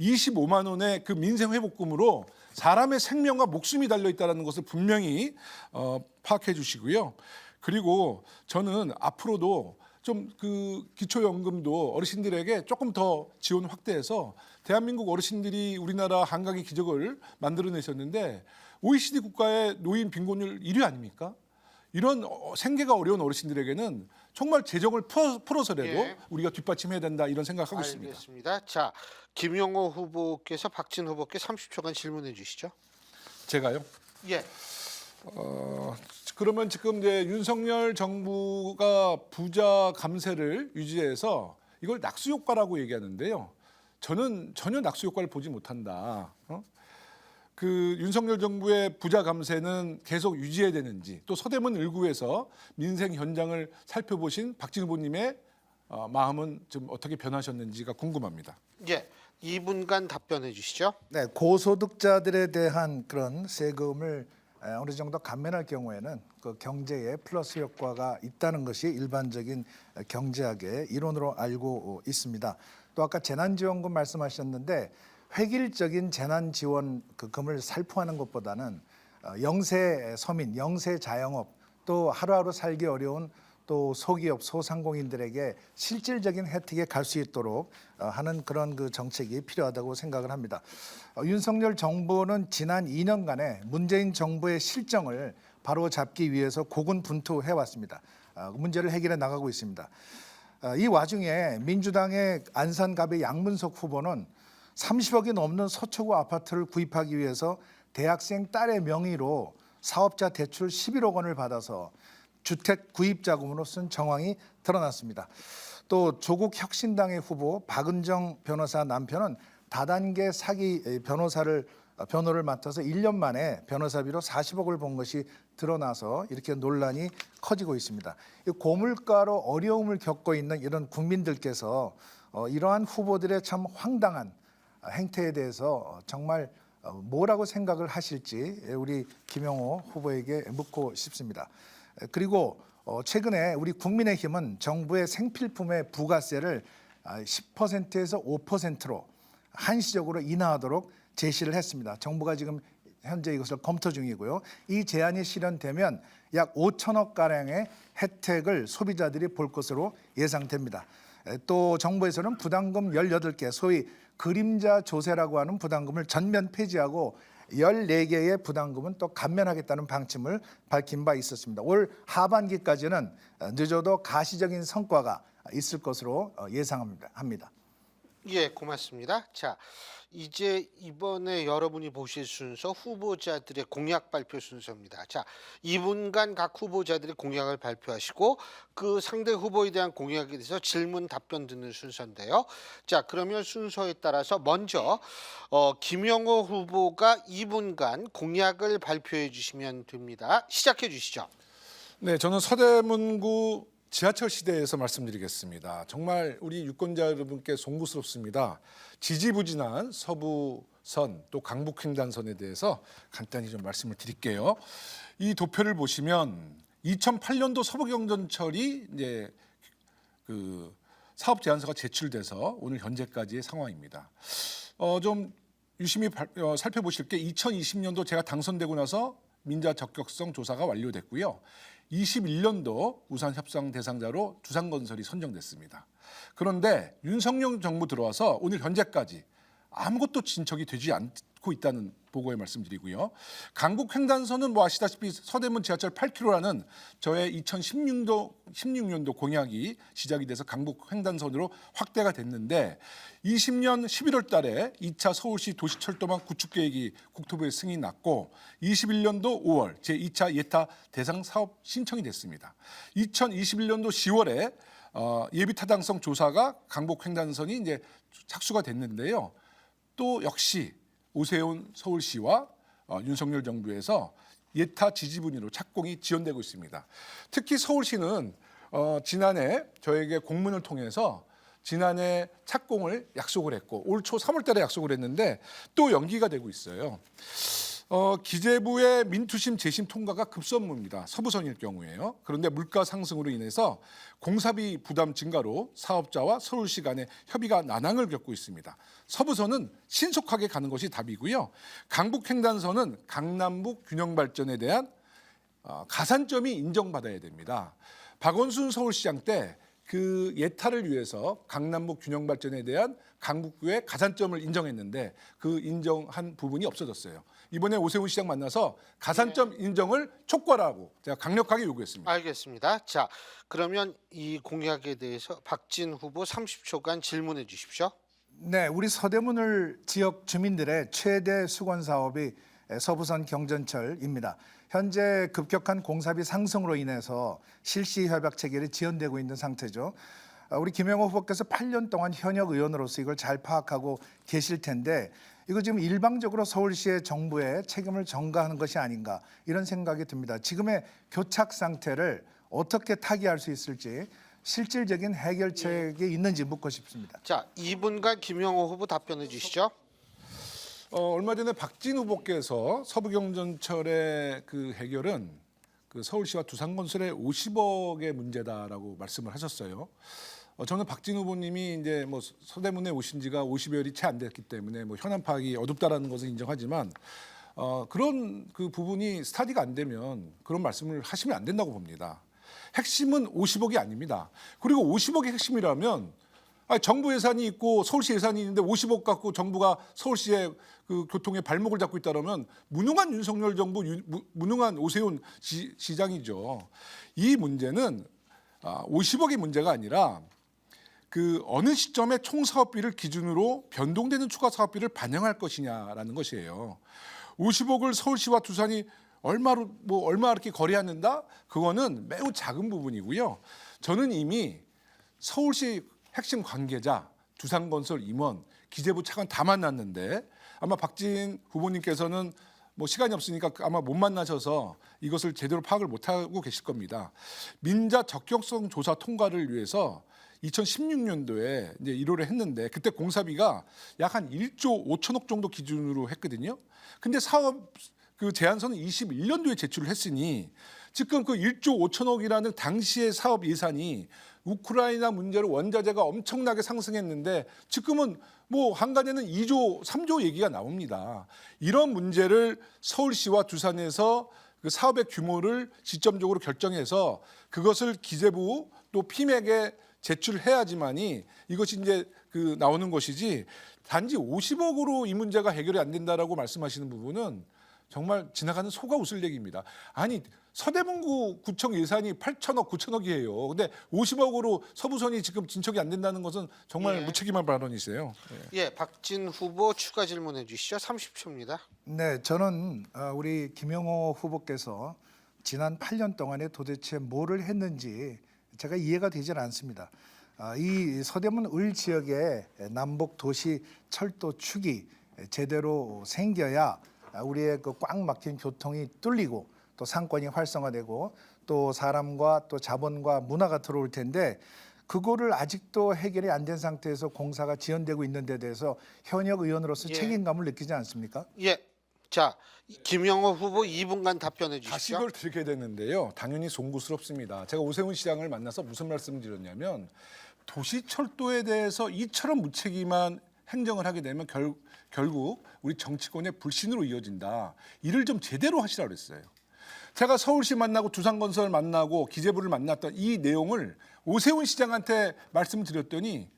25만 원의 그 민생 회복금으로 사람의 생명과 목숨이 달려 있다는 것을 분명히 파악해 주시고요. 그리고 저는 앞으로도 좀 그 기초연금도 어르신들에게 조금 더 지원 확대해서 대한민국 어르신들이 우리나라 한강의 기적을 만들어내셨는데 OECD 국가의 노인 빈곤율 1위 아닙니까? 이런 생계가 어려운 어르신들에게는 정말 재정을 풀어서라도 예. 우리가 뒷받침해야 된다 이런 생각하고 있습니다. 알겠습니다. 자, 김용호 후보께서 박진 후보께 30초간 질문해 주시죠. 제가요. 예. 그러면 지금 이제 윤석열 정부가 부자 감세를 유지해서 이걸 낙수 효과라고 얘기하는데요. 저는 전혀 낙수 효과를 보지 못한다. 그 윤석열 정부의 부자 감세는 계속 유지해야 되는지, 또 서대문 을구에서 민생 현장을 살펴보신 박진 후보님의 마음은 좀 어떻게 변하셨는지가 궁금합니다. 예. 2분간 답변해 주시죠. 네, 고소득자들에 대한 그런 세금을 어느 정도 감면할 경우에는 그 경제에 플러스 효과가 있다는 것이 일반적인 경제학의 이론으로 알고 있습니다. 또 아까 재난지원금 말씀하셨는데 획일적인 재난지원 그 금을 살포하는 것보다는 영세 서민, 영세 자영업 또 하루하루 살기 어려운 또 소기업, 소상공인들에게 실질적인 혜택에 갈 수 있도록 하는 그런 그 정책이 필요하다고 생각을 합니다. 윤석열 정부는 지난 2년간의 문재인 정부의 실정을 바로 잡기 위해서 고군분투해 왔습니다. 문제를 해결해 나가고 있습니다. 이 와중에 민주당의 안산갑의 양문석 후보는 30억이 넘는 서초구 아파트를 구입하기 위해서 대학생 딸의 명의로 사업자 대출 11억 원을 받아서 주택 구입 자금으로 쓴 정황이 드러났습니다. 또 조국 혁신당의 후보 박은정 변호사 남편은 다단계 사기 변호를 맡아서 1년 만에 변호사비로 40억을 번 것이 드러나서 이렇게 논란이 커지고 있습니다. 고물가로 어려움을 겪고 있는 이런 국민들께서 이러한 후보들의 참 황당한 행태에 대해서 정말 뭐라고 생각을 하실지 우리 김용호 후보에게 묻고 싶습니다. 그리고 최근에 우리 국민의힘은 정부의 생필품의 부가세를 10%에서 5%로 한시적으로 인하하도록 제시를 했습니다. 정부가 지금 현재 이것을 검토 중이고요. 이 제안이 실현되면 약 5천억 가량의 혜택을 소비자들이 볼 것으로 예상됩니다. 또 정부에서는 부담금 18개, 소위 그림자 조세라고 하는 부담금을 전면 폐지하고 14개의 부담금은 또 감면하겠다는 방침을 밝힌 바 있었습니다. 올 하반기까지는 늦어도 가시적인 성과가 있을 것으로 예상합니다. 예, 고맙습니다. 자, 이제 이번에 여러분이 보실 순서 후보자들의 공약 발표 순서입니다. 자, 2분간 각 후보자들의 공약을 발표하시고 그 상대 후보에 대한 공약에 대해서 질문 답변 듣는 순서인데요. 자, 그러면 순서에 따라서 먼저 김용호 후보가 2분간 공약을 발표해 주시면 됩니다. 시작해 주시죠. 네, 저는 서대문구 지하철 시대에서 말씀드리겠습니다. 정말 우리 유권자 여러분께 송구스럽습니다. 지지부진한 서부선 또 강북횡단선에 대해서 간단히 좀 말씀을 드릴게요. 이 도표를 보시면 2008년도 서부경전철이 이제 그 사업 제안서가 제출돼서 오늘 현재까지의 상황입니다. 좀 유심히 살펴보실 게 2020년도 제가 당선되고 나서 민자 적격성 조사가 완료됐고요. 21년도 우산 협상 대상자로 두산건설이 선정됐습니다. 그런데 윤석열 정부 들어와서 오늘 현재까지 아무것도 진척이 되지 않고 있다는 보고에 말씀드리고요. 강북 횡단선은 뭐 아시다시피 서대문 지하철 8km라는 저의 2016년도 공약이 시작이 돼서 강북 횡단선으로 확대가 됐는데 20년 11월 달에 2차 서울시 도시철도망 구축 계획이 국토부에 승인이 났고 21년도 5월 제2차 예타 대상 사업 신청이 됐습니다. 2021년도 10월에 예비 타당성 조사가 강북 횡단선이 이제 착수가 됐는데요. 또 역시 오세훈 서울시와 윤석열 정부에서 예타 지지분으로 착공이 지연되고 있습니다. 특히 서울시는 지난해 저에게 공문을 통해서 지난해 착공을 약속을 했고 올 초 3월 달에 약속을 했는데 또 연기가 되고 있어요. 기재부의 민투심 재심 통과가 급선무입니다. 서부선일 경우에요. 그런데 물가 상승으로 인해서 공사비 부담 증가로 사업자와 서울시 간의 협의가 난항을 겪고 있습니다. 서부선은 신속하게 가는 것이 답이고요. 강북횡단선은 강남북 균형 발전에 대한 가산점이 인정받아야 됩니다. 박원순 서울시장 때 그 예타를 위해서 강남북 균형 발전에 대한 강북구의 가산점을 인정했는데 그 인정한 부분이 없어졌어요. 이번에 오세훈 시장 만나서 가산점 인정을 촉구하라고 제가 강력하게 요구했습니다. 알겠습니다. 자, 그러면 이 공약에 대해서 박진 후보 30초간 질문해 주십시오. 네, 우리 서대문을 지역 주민들의 최대 수건 사업이 서부선 경전철입니다. 현재 급격한 공사비 상승으로 인해서 실시 협약 체결이 지연되고 있는 상태죠. 우리 김영호 후보께서 8년 동안 현역 의원으로서 이걸 잘 파악하고 계실 텐데 이거 지금 일방적으로 서울시의 정부의 책임을 전가하는 것이 아닌가 이런 생각이 듭니다. 지금의 교착 상태를 어떻게 타개할 수 있을지 실질적인 해결책이 있는지 묻고 싶습니다. 자, 이분과 김영호 후보 답변해 주시죠. 얼마 전에 박진 후보께서 서부경전철의 그 해결은 그 서울시와 두산건설의 50억의 문제다라고 말씀을 하셨어요. 저는 박진 후보님이 이제 뭐 서대문에 오신 지가 50여일이 채 안 됐기 때문에 뭐 현안 파악이 어둡다라는 것은 인정하지만 그런 그 부분이 스타디가 안 되면 그런 말씀을 하시면 안 된다고 봅니다. 핵심은 50억이 아닙니다. 그리고 50억이 핵심이라면 정부 예산이 있고 서울시 예산이 있는데 50억 갖고 정부가 서울시의 그 교통에 발목을 잡고 있다면 무능한 윤석열 정부, 무능한 오세훈 시장이죠. 이 문제는 50억의 문제가 아니라 그 어느 시점에 총 사업비를 기준으로 변동되는 추가 사업비를 반영할 것이냐라는 것이에요. 50억을 서울시와 두산이 얼마 이렇게 거래하는다? 그거는 매우 작은 부분이고요. 저는 이미 서울시 핵심 관계자, 두산건설 임원, 기재부 차관 다 만났는데 아마 박진 후보님께서는 뭐 시간이 없으니까 아마 못 만나셔서 이것을 제대로 파악을 못하고 계실 겁니다. 민자 적격성 조사 통과를 위해서 2016년도에 이제 1호를 했는데 그때 공사비가 약 한 1조 5천억 정도 기준으로 했거든요. 근데 사업 그 제안서는 21년도에 제출을 했으니 지금 그 1조 5천억이라는 당시의 사업 예산이 우크라이나 문제로 원자재가 엄청나게 상승했는데 지금은 뭐 한간에는 2조, 3조 얘기가 나옵니다. 이런 문제를 서울시와 두산에서 그 사업의 규모를 시점적으로 결정해서 그것을 기재부 또 피맥에 제출해야지만이 이것이 이제 그 나오는 것이지 단지 50억으로 이 문제가 해결이 안 된다라고 말씀하시는 부분은 정말 지나가는 소가 웃을 얘기입니다. 아니 서대문구 구청 예산이 8천억, 9천억이에요. 근데 50억으로 서부선이 지금 진척이 안 된다는 것은 정말 무책임한 발언이세요. 예, 박진 후보 추가 질문해 주시죠. 30초입니다. 네, 저는 우리 김영호 후보께서 지난 8년 동안에 도대체 뭐를 했는지 제가 이해가 되질 않습니다. 이 서대문 을 지역의 남북 도시 철도 축이 제대로 생겨야 우리의 그 꽉 막힌 교통이 뚫리고 또 상권이 활성화되고 또 사람과 또 자본과 문화가 들어올 텐데 그거를 아직도 해결이 안 된 상태에서 공사가 지연되고 있는 데 대해서 현역 의원으로서 책임감을 느끼지 않습니까? 예. 자, 김영호 후보 2분간 답변해 주십시오. 다시 그걸 드리게 되는데요. 당연히 송구스럽습니다. 제가 오세훈 시장을 만나서 무슨 말씀을 드렸냐면 도시철도에 대해서 이처럼 무책임한 행정을 하게 되면 결국 우리 정치권의 불신으로 이어진다. 일을 좀 제대로 하시라고 그랬어요. 제가 서울시 만나고 두산건설 만나고 기재부를 만났던 이 내용을 오세훈 시장한테 말씀드렸더니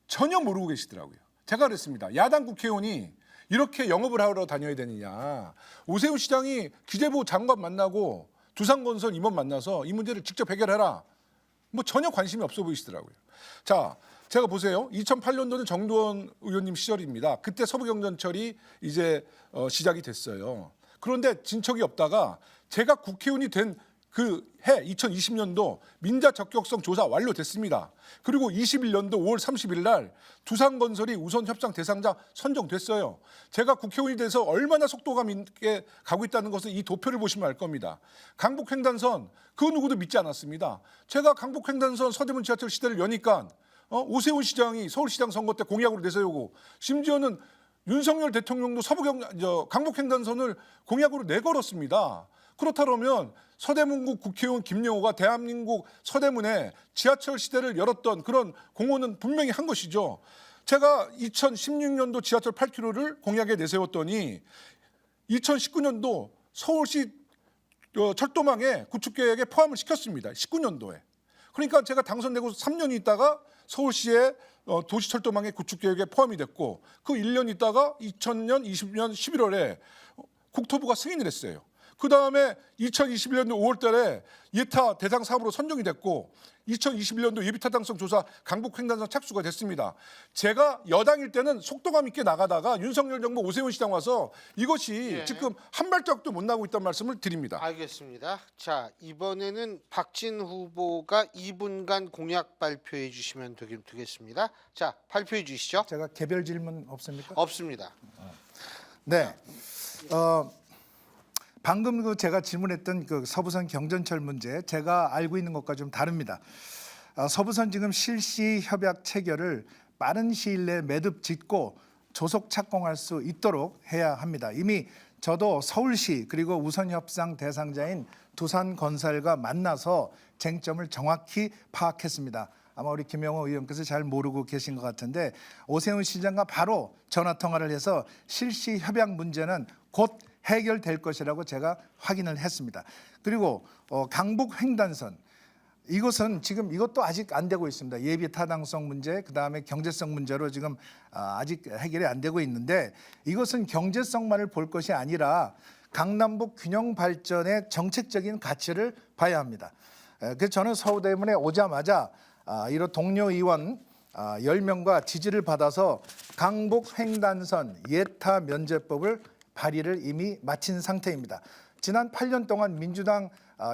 전혀 모르고 계시더라고요. 제가 그랬습니다. 야당 국회의원이 이렇게 영업을 하러 다녀야 되느냐. 오세훈 시장이 기재부 장관 만나고 두산건설 임원 만나서 이 문제를 직접 해결해라. 뭐 전혀 관심이 없어 보이시더라고요. 자, 제가 보세요. 2008년도는 정두원 의원님 시절입니다. 그때 서부경전철이 이제 시작이 됐어요. 그런데 진척이 없다가 제가 국회의원이 된 그 해 2020년도 민자 적격성 조사 완료됐습니다. 그리고 21년도 5월 30일 날 두산건설이 우선 협상 대상자 선정됐어요. 제가 국회의원이 돼서 얼마나 속도감 있게 가고 있다는 것을 이 도표를 보시면 알 겁니다. 강북횡단선 그 누구도 믿지 않았습니다. 제가 강북횡단선 서대문 지하철 시대를 여니까 오세훈 시장이 서울시장 선거 때 공약으로 내세우고 심지어는 윤석열 대통령도 강북횡단선을 공약으로 내걸었습니다. 그렇다면 서대문구 국회의원 김영호가 대한민국 서대문에 지하철 시대를 열었던 그런 공헌은 분명히 한 것이죠. 제가 2016년도 지하철 8km를 공약에 내세웠더니 2019년도 서울시 철도망에 구축 계획에 포함을 시켰습니다. 19년도에. 그러니까 제가 당선되고 3년 있다가 서울시의 도시철도망의 구축 계획에 포함이 됐고 그 1년 있다가 2000년, 20년 11월에 국토부가 승인을 했어요. 그 다음에 2021년도 5월 달에 예타 대상 사업으로 선정이 됐고 2021년도 예비타당성 조사 강북횡단선 착수가 됐습니다. 제가 여당일 때는 속도감 있게 나가다가 윤석열 정부 오세훈 시장 와서 이것이 예. 지금 한 발짝도 못 나고 있다는 말씀을 드립니다. 알겠습니다. 자, 이번에는 박진 후보가 2분간 공약 발표해 주시면 되겠습니다. 자, 발표해 주시죠. 제가 개별 질문 없습니까? 없습니다. 네. 방금 제가 질문했던 그 서부선 경전철 문제 제가 알고 있는 것과 좀 다릅니다. 서부선 지금 실시 협약 체결을 빠른 시일 내에 매듭 짓고 조속 착공할 수 있도록 해야 합니다. 이미 저도 서울시 그리고 우선 협상 대상자인 두산건설과 만나서 쟁점을 정확히 파악했습니다. 아마 우리 김영호 의원께서 잘 모르고 계신 것 같은데 오세훈 시장과 바로 전화 통화를 해서 실시 협약 문제는 곧 해결될 것이라고 제가 확인을 했습니다. 그리고 강북 횡단선 이것은 지금 이것도 아직 안 되고 있습니다. 예비 타당성 문제, 그 다음에 경제성 문제로 지금 아직 해결이 안 되고 있는데 이것은 경제성만을 볼 것이 아니라 강남북 균형 발전의 정책적인 가치를 봐야 합니다. 그래서 저는 서울대문에 오자마자 이런 동료 의원 10명과 지지를 받아서 강북 횡단선 예타 면제법을 발의를 이미 마친 상태입니다. 지난 8년 동안 민주당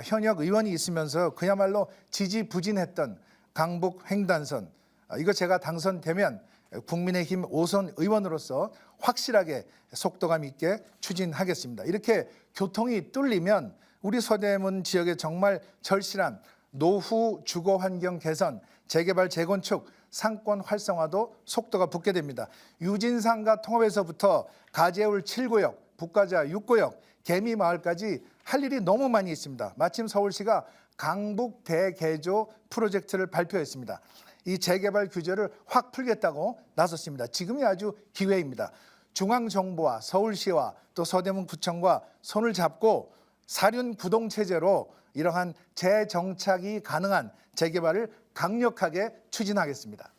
현역 의원이 있으면서 그야말로 지지부진했던 강북 횡단선 이거 제가 당선되면 국민의힘 5선 의원으로서 확실하게 속도감 있게 추진하겠습니다. 이렇게 교통이 뚫리면 우리 서대문 지역에 정말 절실한 노후 주거 환경 개선, 재개발 재건축, 상권 활성화도 속도가 붙게 됩니다. 유진상가 통합에서부터 가재울 7구역, 북가자 6구역, 개미마을까지 할 일이 너무 많이 있습니다. 마침 서울시가 강북 대개조 프로젝트를 발표했습니다. 이 재개발 규제를 확 풀겠다고 나섰습니다. 지금이 아주 기회입니다. 중앙정부와 서울시와 또 서대문구청과 손을 잡고 사륜 구동 체제로 이러한 재정착이 가능한 재개발을 강력하게 추진하겠습니다.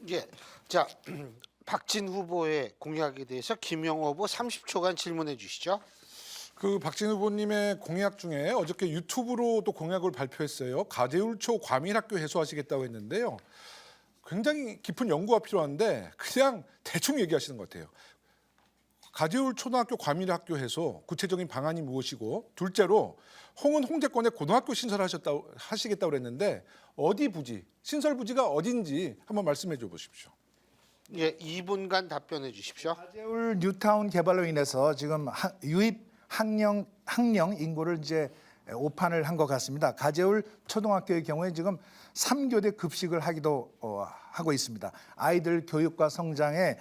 예. 자, 박진 후보의 공약에 대해서 김영호 후보 30초간 질문해 주시죠. 그 박진 후보님의 공약 중에 어저께 유튜브로 또 공약을 발표했어요. 가재울초 과밀학교 해소하시겠다고 했는데요. 굉장히 깊은 연구가 필요한데 그냥 대충 얘기하시는 것 같아요. 가재울 초등학교 과밀학교 해소 구체적인 방안이 무엇이고 둘째로 홍은 홍제권에 고등학교 하시겠다고 그랬는데 어디 부지, 신설 부지가 어딘지 한번 말씀해 줘 보십시오. 예, 2분간 답변해 주십시오. 가재울 뉴타운 개발로 인해서 지금 유입 학령 인구를 이제 오판을 한 것 같습니다. 가재울 초등학교의 경우에 지금 3교대 급식을 하기도 하고 있습니다. 아이들 교육과 성장에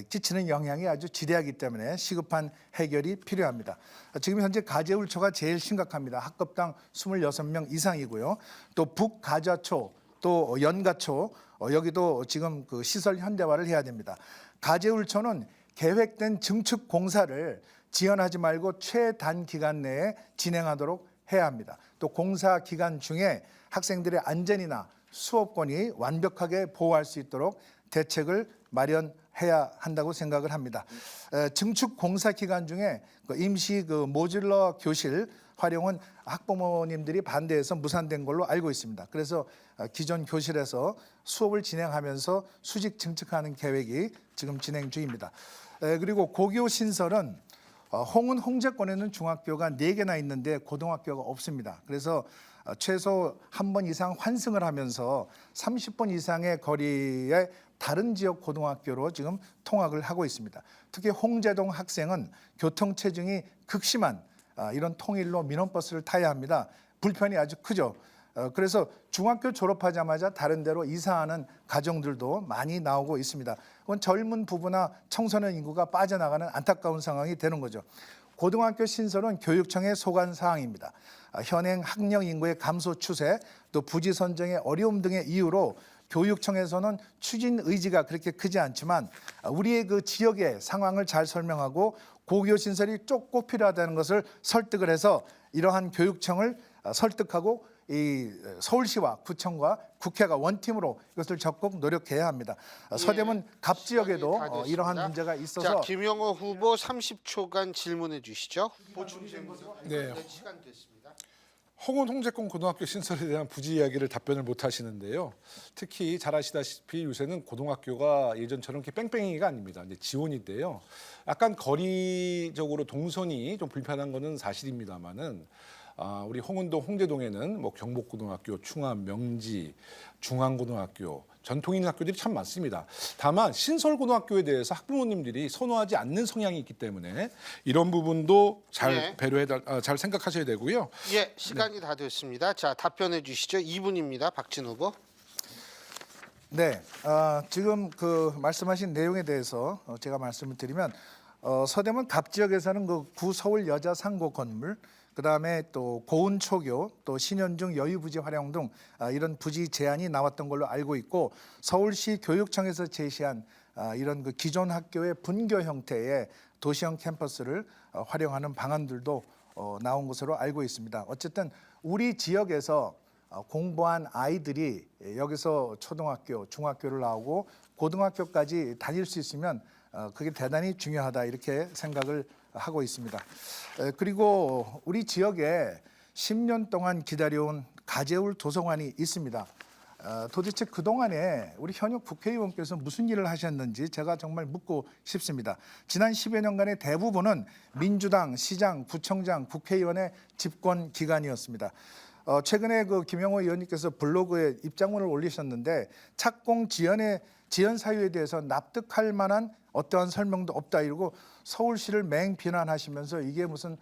끼치는 영향이 아주 지대하기 때문에 시급한 해결이 필요합니다. 지금 현재 가재울초가 제일 심각합니다. 학급당 26명 이상이고요. 또 북가자초, 또 연가초 여기도 지금 그 시설 현대화를 해야 됩니다. 가재울초는 계획된 증축 공사를 지연하지 말고 최단 기간 내에 진행하도록 해야 합니다. 또 공사 기간 중에 학생들의 안전이나 수업권이 완벽하게 보호할 수 있도록 대책을 마련해야 한다고 생각을 합니다. 증축 공사 기간 중에 임시 그 모듈러 교실 활용은 학부모님들이 반대해서 무산된 걸로 알고 있습니다. 그래서 기존 교실에서 수업을 진행하면서 수직 증축하는 계획이 지금 진행 중입니다. 그리고 고교 신설은 홍은 홍제권에는 중학교가 4개나 있는데 고등학교가 없습니다. 그래서 최소 한 번 이상 환승을 하면서 30번 이상의 거리에 다른 지역 고등학교로 지금 통학을 하고 있습니다. 특히 홍제동 학생은 교통 체증이 극심한 이런 통일로 민원버스를 타야 합니다. 불편이 아주 크죠. 그래서 중학교 졸업하자마자 다른 데로 이사하는 가정들도 많이 나오고 있습니다. 그건 젊은 부부나 청소년 인구가 빠져나가는 안타까운 상황이 되는 거죠. 고등학교 신설은 교육청의 소관 사항입니다. 현행 학령 인구의 감소 추세, 또 부지 선정의 어려움 등의 이유로 교육청에서는 추진 의지가 그렇게 크지 않지만 우리의 그 지역의 상황을 잘 설명하고 고교 신설이 꼭 필요하다는 것을 설득을 해서 이러한 교육청을 설득하고 이 서울시와 구청과 국회가 원팀으로 이것을 적극 노력해야 합니다. 서대문 갑 지역에도 이러한 문제가 있어서 자, 김영호 후보 30초간 질문해 주시죠. 보충 질문. 네. 시간 됐습니다. 홍은 홍제권 고등학교 신설에 대한 부지 이야기를 답변을 못 하시는데요. 특히 잘 아시다시피 요새는 고등학교가 예전처럼 이렇게 뺑뺑이가 아닙니다. 이제 지원인데요. 약간 거리적으로 동선이 좀 불편한 거는 사실입니다만은 우리 홍은동, 홍제동에는 뭐 경복고등학교, 충암, 명지, 중앙고등학교, 전통 있는 학교들이 참 많습니다. 다만 신설고등학교에 대해서 학부모님들이 선호하지 않는 성향이 있기 때문에 이런 부분도 잘 잘 생각하셔야 되고요. 예, 시간이 다 됐습니다. 자, 답변해 주시죠. 2분입니다. 박진 후보. 네, 지금 그 말씀하신 내용에 대해서 제가 말씀을 드리면 서대문 갑 지역에서는 그 구서울 여자 상고 건물, 그다음에 또 고운 초교, 또 신현중 여유부지 활용 등 이런 부지 제안이 나왔던 걸로 알고 있고 서울시 교육청에서 제시한 이런 그 기존 학교의 분교 형태의 도시형 캠퍼스를 활용하는 방안들도 나온 것으로 알고 있습니다. 어쨌든 우리 지역에서 공부한 아이들이 여기서 초등학교, 중학교를 나오고 고등학교까지 다닐 수 있으면 그게 대단히 중요하다 이렇게 생각을 하고 있습니다. 그리고 우리 지역에 10년 동안 기다려온 가재울 도서관이 있습니다. 도대체 그동안에 우리 현역 국회의원께서 무슨 일을 하셨는지 제가 정말 묻고 싶습니다. 지난 10여 년간의 대부분은 민주당, 시장, 구청장, 국회의원의 집권 기간이었습니다. 최근에 그 김영호 의원님께서 블로그에 입장문을 올리셨는데 착공 지연 사유에 대해서 납득할 만한 어떠한 설명도 없다 이러고 서울시를 맹비난하시면서 이게 무슨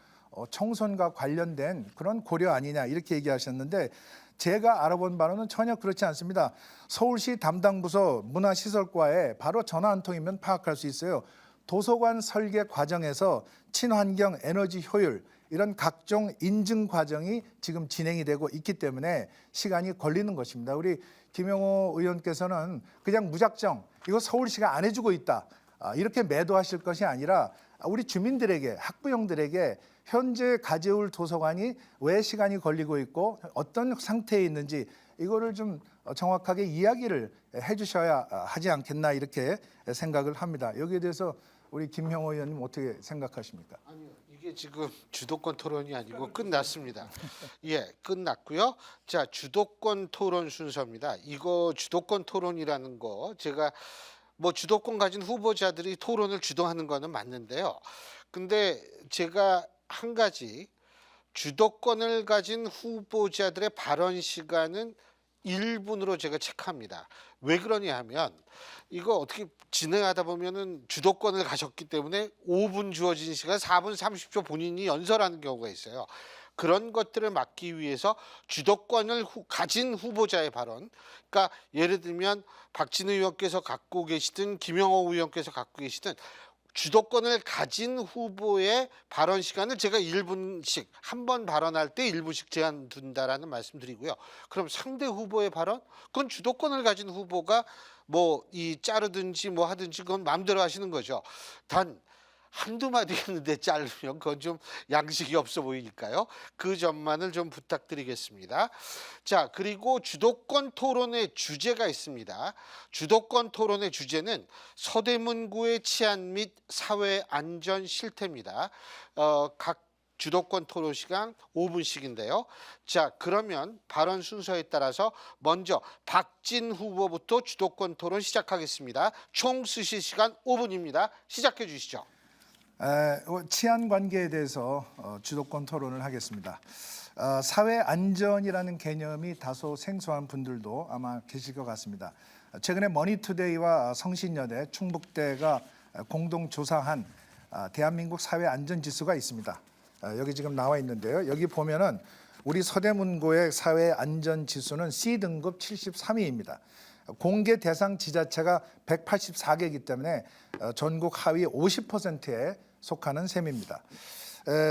청선과 관련된 그런 고려 아니냐 이렇게 얘기하셨는데 제가 알아본 바로는 전혀 그렇지 않습니다. 서울시 담당 부서 문화시설과에 바로 전화 한 통이면 파악할 수 있어요. 도서관 설계 과정에서 친환경 에너지 효율 이런 각종 인증 과정이 지금 진행이 되고 있기 때문에 시간이 걸리는 것입니다. 우리 김영호 의원께서는 그냥 무작정 이거 서울시가 안 해주고 있다 이렇게 매도하실 것이 아니라 우리 주민들에게 학부형들에게 현재 가재울 도서관이 왜 시간이 걸리고 있고 어떤 상태에 있는지 이거를 좀 정확하게 이야기를 해주셔야 하지 않겠나 이렇게 생각을 합니다. 여기에 대해서 우리 김영호 의원님 어떻게 생각하십니까? 아니요, 이게 지금 주도권 토론이 아니고 끝났습니다. 예, 끝났고요. 자, 주도권 토론 순서입니다. 이거 주도권 토론이라는 거 제가 뭐 주도권 가진 후보자들이 토론을 주도하는 거는 맞는데요. 근데 제가 한 가지 주도권을 가진 후보자들의 발언 시간은 1분으로 제가 체크합니다. 왜 그러냐 하면 이거 어떻게 진행하다 보면은 주도권을 가졌기 때문에 5분 주어진 시간 4분 30초 본인이 연설하는 경우가 있어요. 그런 것들을 막기 위해서 주도권을 가진 후보자의 발언, 그러니까 예를 들면 박진우 의원께서 갖고 계시든 김영호 의원께서 갖고 계시든 주도권을 가진 후보의 발언 시간을 제가 1분씩 한 번 발언할 때 1분씩 제한 둔다라는 말씀드리고요. 그럼 상대 후보의 발언? 그건 주도권을 가진 후보가 뭐 이 자르든지 뭐 하든지 그건 마음대로 하시는 거죠. 단 한두 마디 했는데 자르면 그건 좀 양식이 없어 보이니까요. 그 점만을 좀 부탁드리겠습니다. 자, 그리고 주도권 토론의 주제가 있습니다. 주도권 토론의 주제는 서대문구의 치안 및 사회 안전 실태입니다. 각 주도권 토론 시간 5분씩인데요. 자, 그러면 발언 순서에 따라서 먼저 박진 후보부터 주도권 토론 시작하겠습니다. 총 쓰실 시간 5분입니다. 시작해 주시죠. 치안 관계에 대해서 주도권 토론을 하겠습니다. 사회 안전이라는 개념이 다소 생소한 분들도 아마 계실 것 같습니다. 최근에 머니투데이와 성신여대, 충북대가 공동 조사한 대한민국 사회 안전 지수가 있습니다. 여기 지금 나와 있는데요. 여기 보면은 우리 서대문구의 사회 안전 지수는 C등급 73위입니다. 공개 대상 지자체가 184개이기 때문에 전국 하위 50%에 속하는 셈입니다.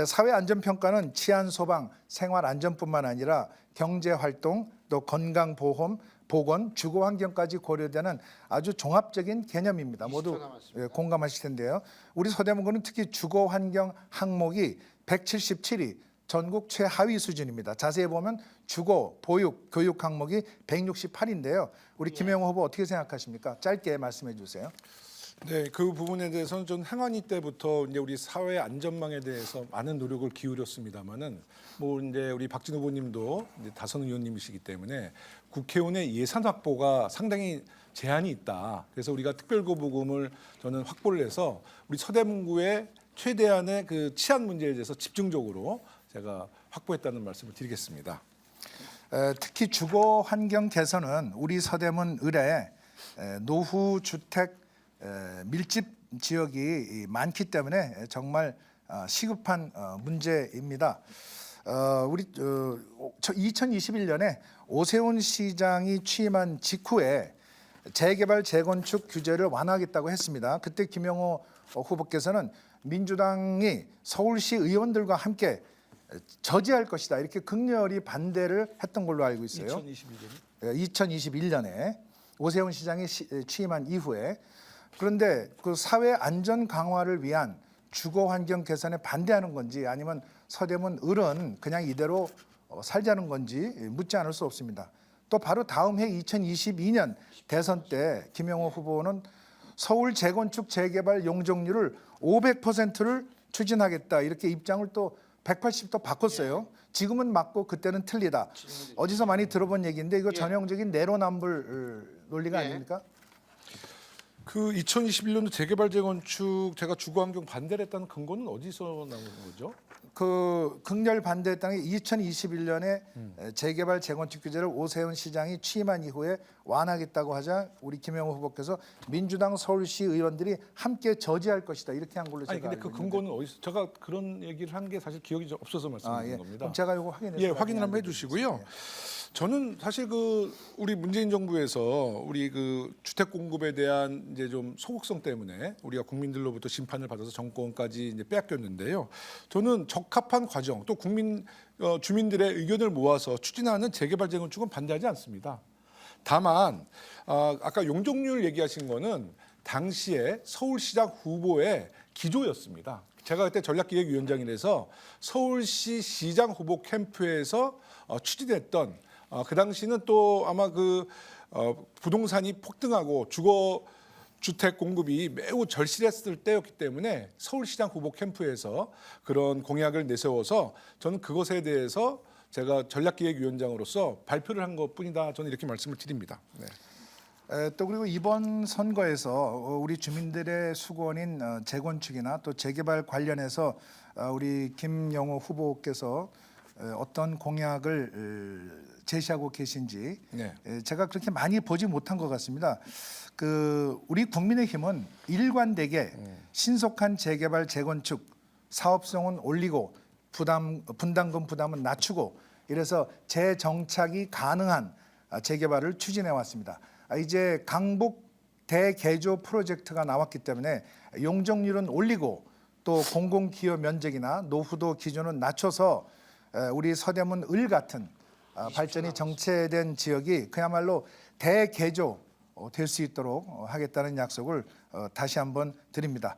사회 안전 평가는 치안 소방, 생활 안전뿐만 아니라 경제 활동, 또 건강 보험, 보건, 주거 환경까지 고려되는 아주 종합적인 개념입니다. 20초 모두 남았습니다. 공감하실 텐데요. 우리 서대문구는 특히 주거 환경 항목이 177위, 전국 최하위 수준입니다. 자세히 보면 주거, 보육, 교육 항목이 168인데요. 우리 김영호 후보 어떻게 생각하십니까? 짧게 말씀해 주세요. 네, 그 부분에 대해서는 전 행안위 때부터 이제 우리 사회 안전망에 대해서 많은 노력을 기울였습니다만은 뭐 이제 우리 박진 후보님도 이제 다선 의원님이시기 때문에 국회의원의 예산 확보가 상당히 제한이 있다. 그래서 우리가 특별고부금을 저는 확보를 해서 우리 서대문구의 최대한의 그 치안 문제에 대해서 집중적으로 제가 확보했다는 말씀을 드리겠습니다. 특히 주거 환경 개선은 우리 서대문 을에 노후 주택 밀집 지역이 많기 때문에 정말 시급한 문제입니다. 우리 2021년에 오세훈 시장이 취임한 직후에 재개발 재건축 규제를 완화하겠다고 했습니다. 그때 김영호 후보께서는 민주당이 서울시 의원들과 함께 저지할 것이다 이렇게 극렬히 반대를 했던 걸로 알고 있어요. 2021년에 오세훈 시장이 취임한 이후에. 그런데 그 사회 안전 강화를 위한 주거 환경 개선에 반대하는 건지 아니면 서대문 을은 그냥 이대로 살자는 건지 묻지 않을 수 없습니다. 또 바로 다음 해 2022년 대선 때 김영호 후보는 서울 재건축 재개발 용적률을 500%를 추진하겠다 이렇게 입장을 또 180도 바꿨어요. 지금은 맞고 그때는 틀리다. 어디서 많이 들어본 얘기인데 이거 전형적인 내로남불 논리가 아닙니까? 그 2021년도 재개발 재건축 제가 주거 환경 반대를 했다는 근거는 어디서 나오는 거죠? 그 극렬 반대했다는 게 2021년에 재개발 재건축 규제를 오세훈 시장이 취임한 이후에 완화하겠다고 하자 우리 김영호 후보께서 민주당 서울시 의원들이 함께 저지할 것이다 이렇게 한 걸로 제가 아니 근데 그 알고 있는데. 근거는 어디서 제가 그런 얘기를 한 게 사실 기억이 좀 없어서 말씀드리는 예. 겁니다. 그럼 제가 이거 확인해서 예, 확인을 한번 해주시고요. 저는 사실 그 우리 문재인 정부에서 우리 그 주택 공급에 대한 이제 좀 소극성 때문에 우리가 국민들로부터 심판을 받아서 정권까지 이제 빼앗겼는데요. 저는 적합한 과정 또 국민 주민들의 의견을 모아서 추진하는 재개발 재건축은 반대하지 않습니다. 다만 아까 용적률 얘기하신 거는 당시에 서울시장 후보의 기조였습니다. 제가 그때 전략기획위원장이라서 서울시 시장 후보 캠프에서 추진했던 그 당시는 또 아마 그 부동산이 폭등하고 주택 공급이 매우 절실했을 때였기 때문에 서울시장 후보 캠프에서 그런 공약을 내세워서 저는 그것에 대해서 제가 전략기획위원장으로서 발표를 한 것뿐이다. 저는 이렇게 말씀을 드립니다. 네. 또 그리고 이번 선거에서 우리 주민들의 수건인 재건축이나 또 재개발 관련해서 우리 김영호 후보께서 어떤 공약을 제시하고 계신지 네. 제가 그렇게 많이 보지 못한 것 같습니다. 그 우리 국민의힘은 일관되게 신속한 재개발 재건축 사업성은 올리고 분담금 부담은 낮추고 이래서 재정착이 가능한 재개발을 추진해 왔습니다. 이제 강북 대개조 프로젝트가 나왔기 때문에 용적률은 올리고 또 공공기여 면적이나 노후도 기준은 낮춰서 우리 서대문 을 같은 발전이 정체된 지역이 그야말로 대개조 될 수 있도록 하겠다는 약속을 다시 한번 드립니다.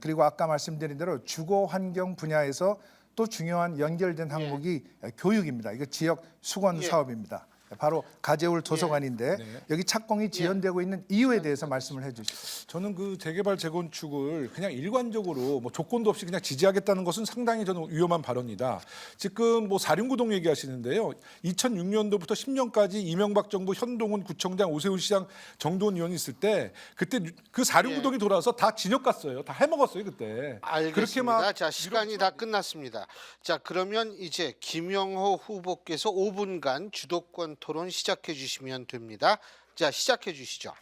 그리고 아까 말씀드린 대로 주거 환경 분야에서 또 중요한 연결된 항목이 교육입니다. 이거 지역 수건 사업입니다. 바로 가재울 도서관인데 여기 착공이 지연되고 있는 이유에 대해서 말씀을 해주시죠. 저는 그 재개발 재건축을 그냥 일관적으로 뭐 조건도 없이 그냥 지지하겠다는 것은 상당히 저는 위험한 발언이다. 지금 뭐 사륜구동 얘기하시는데요. 2006년도부터 10년까지 이명박 정부 현동훈 구청장, 오세훈 시장, 정도원 의원이 있을 때 그때 그 사륜구동이 돌아와서 다 진역 갔어요. 다 해먹었어요 그때. 알겠습니다. 자, 시간이 다 끝났습니다. 자, 그러면 이제 김영호 후보께서 5분간 주도권 토론 시작해 주시면 됩니다. 자, 시작해 주시죠.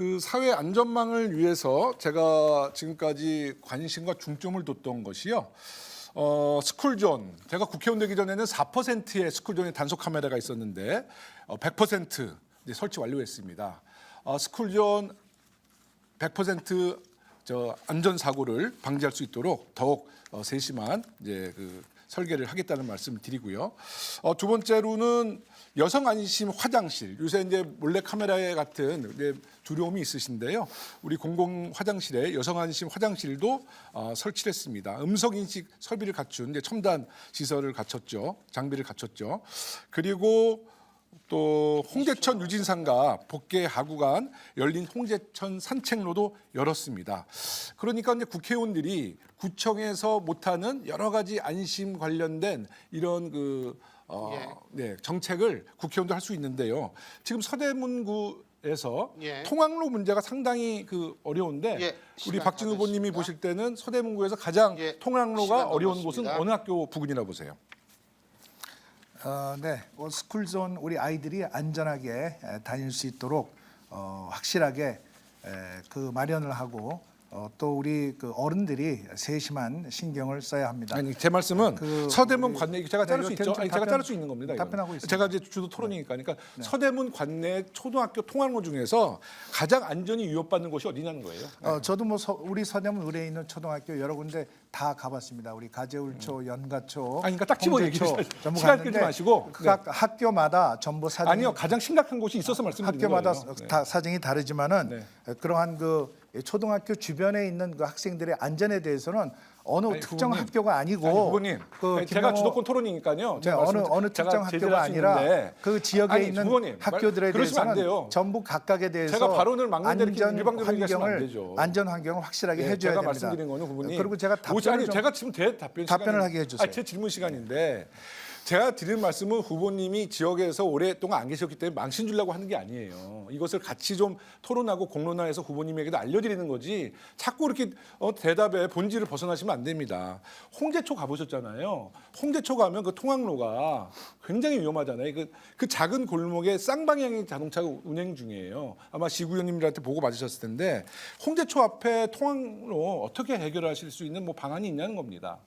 그 사회 안전망을 위해서 제가 지금까지 관심과 중점을 뒀던 것이요. 스쿨존. 제가 국회의원 되기 전에는 4%의 스쿨존에 단속 카메라가 있었는데 100% 이제 설치 완료했습니다. 스쿨존 100% 안전 사고를 방지할 수 있도록 더욱 세심한 이제 그 설계를 하겠다는 말씀을 드리고요. 두 번째로는 여성 안심 화장실. 요새 이제 몰래 카메라 같은 이제 두려움이 있으신데요. 우리 공공 화장실에 여성 안심 화장실도 설치를 했습니다. 음성 인식 설비를 갖춘 이제 첨단 시설을 갖췄죠. 장비를 갖췄죠. 그리고 또 홍제천 유진산과 복개 하구간 열린 홍제천 산책로도 열었습니다. 그러니까 이제 국회의원들이 구청에서 못하는 여러 가지 안심 관련된 이런 네, 정책을 국회의원도 할 수 있는데요. 지금 서대문구에서 예. 통학로 문제가 상당히 어려운데 예, 우리 시간 박진 다 후보님이 됐습니다. 보실 때는 서대문구에서 가장 예, 통학로가 시간 어려운 넘었습니다. 곳은 어느 학교 부근이라고 보세요? 네, 스쿨존 우리 아이들이 안전하게 다닐 수 있도록 확실하게 그 마련을 하고 또 우리 그 어른들이 세심한 신경을 써야 합니다. 아니 제 말씀은 그 서대문 우리- 관내 제가 자를 네, 수 이거 있죠. 좀 아니 제가 답변- 자를 수 있는 겁니다. 이거는. 답변하고 있습니다. 제가 이제 주도 토론이니까, 그러니까 서대문 관내 초등학교 통학로 중에서 가장 안전이 위협받는 곳이 어디냐는 거예요. 저도 뭐 우리 서대문 의뢰에 있는 초등학교 여러 군데 다 가봤습니다. 우리 가재울초, 연가초, 아니, 그러니까 딱 집어 홍제초 얘기를 전부 시간 갔는데 끌지 마시고. 각 학교마다 전부 사정 아니요, 가장 심각한 곳이 있어서 말씀드리는 학교마다 거예요. 네. 다 사정이 다르지만은 네. 그러한 그 초등학교 주변에 있는 그 학생들의 안전에 대해서는 어느 아니, 특정 후보님. 학교가 아니고 아니, 후보님, 그 제가 김영호- 주도권 토론이니까요. 네, 제가 어느 말씀- 제가 특정 제재를 학교가 할수 아니라 있는데. 그 지역에 아니, 있는 후보님, 학교들에 그러시면 안 대해서는 돼요. 전부 각각에 대해서 제가 발언을 막는 데 이렇게 안전 일방적으로 얘기하시면 안 환경을 되죠. 안전 환경을 확실하게 네, 해줘야 제가 됩니다. 말씀드린 거는 후보님. 그리고 제가 아니, 답변을 좀 제가 지금 답변을 답변을 하게 해주세요. 제 질문 시간인데 제가 드리는 말씀은 후보님이 지역에서 오랫동안 안 계셨기 때문에 망신 주려고 하는 게 아니에요. 이것을 같이 좀 토론하고 공론화해서 후보님에게도 알려드리는 거지. 자꾸 이렇게 대답의 본질을 벗어나시면 안 됩니다. 홍제초 가보셨잖아요. 홍제초 가면 그 통학로가 굉장히 위험하잖아요. 그 작은 골목에 쌍방향의 자동차가 운행 중이에요. 아마 시구위원님들한테 보고 받으셨을 텐데 홍제초 앞에 통학로 어떻게 해결하실 수 있는 뭐 방안이 있냐는 겁니다.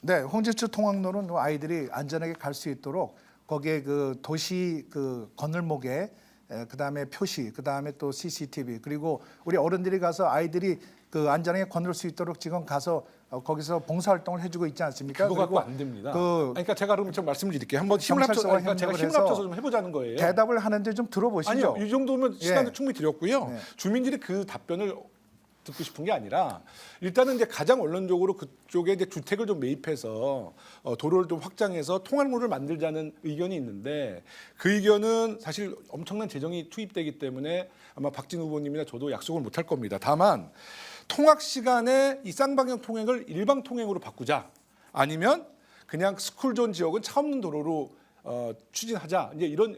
네, 홍제초 통학로는 아이들이 안전하게 갈 수 있도록 거기에 그 도시 그 건널목에 그다음에 표시, 그다음에 또 CCTV 그리고 우리 어른들이 가서 아이들이 그 안전하게 건널 수 있도록 지금 가서 거기서 봉사활동을 해주고 있지 않습니까? 그거 갖고 그리고 안 됩니다. 그 그러니까 제가 그럼 좀 말씀을 드릴게요. 한번 힘을 합쳐, 경찰서와 그러니까 제가 협력을 힘을 합쳐서 해서 좀 해보자는 거예요. 대답을 하는데 좀 들어보시죠. 아니요, 이 정도면 시간도 예. 충분히 드렸고요. 네. 주민들이 그 답변을 듣고 싶은 게 아니라 일단은 이제 가장 원론적으로 그쪽에 이제 주택을 좀 매입해서 도로를 좀 확장해서 통학로를 만들자는 의견이 있는데 그 의견은 사실 엄청난 재정이 투입되기 때문에 아마 박진 후보님이나 저도 약속을 못 할 겁니다. 다만 통학 시간에 이 쌍방향 통행을 일방 통행으로 바꾸자, 아니면 그냥 스쿨존 지역은 차 없는 도로로 추진하자, 이제 이런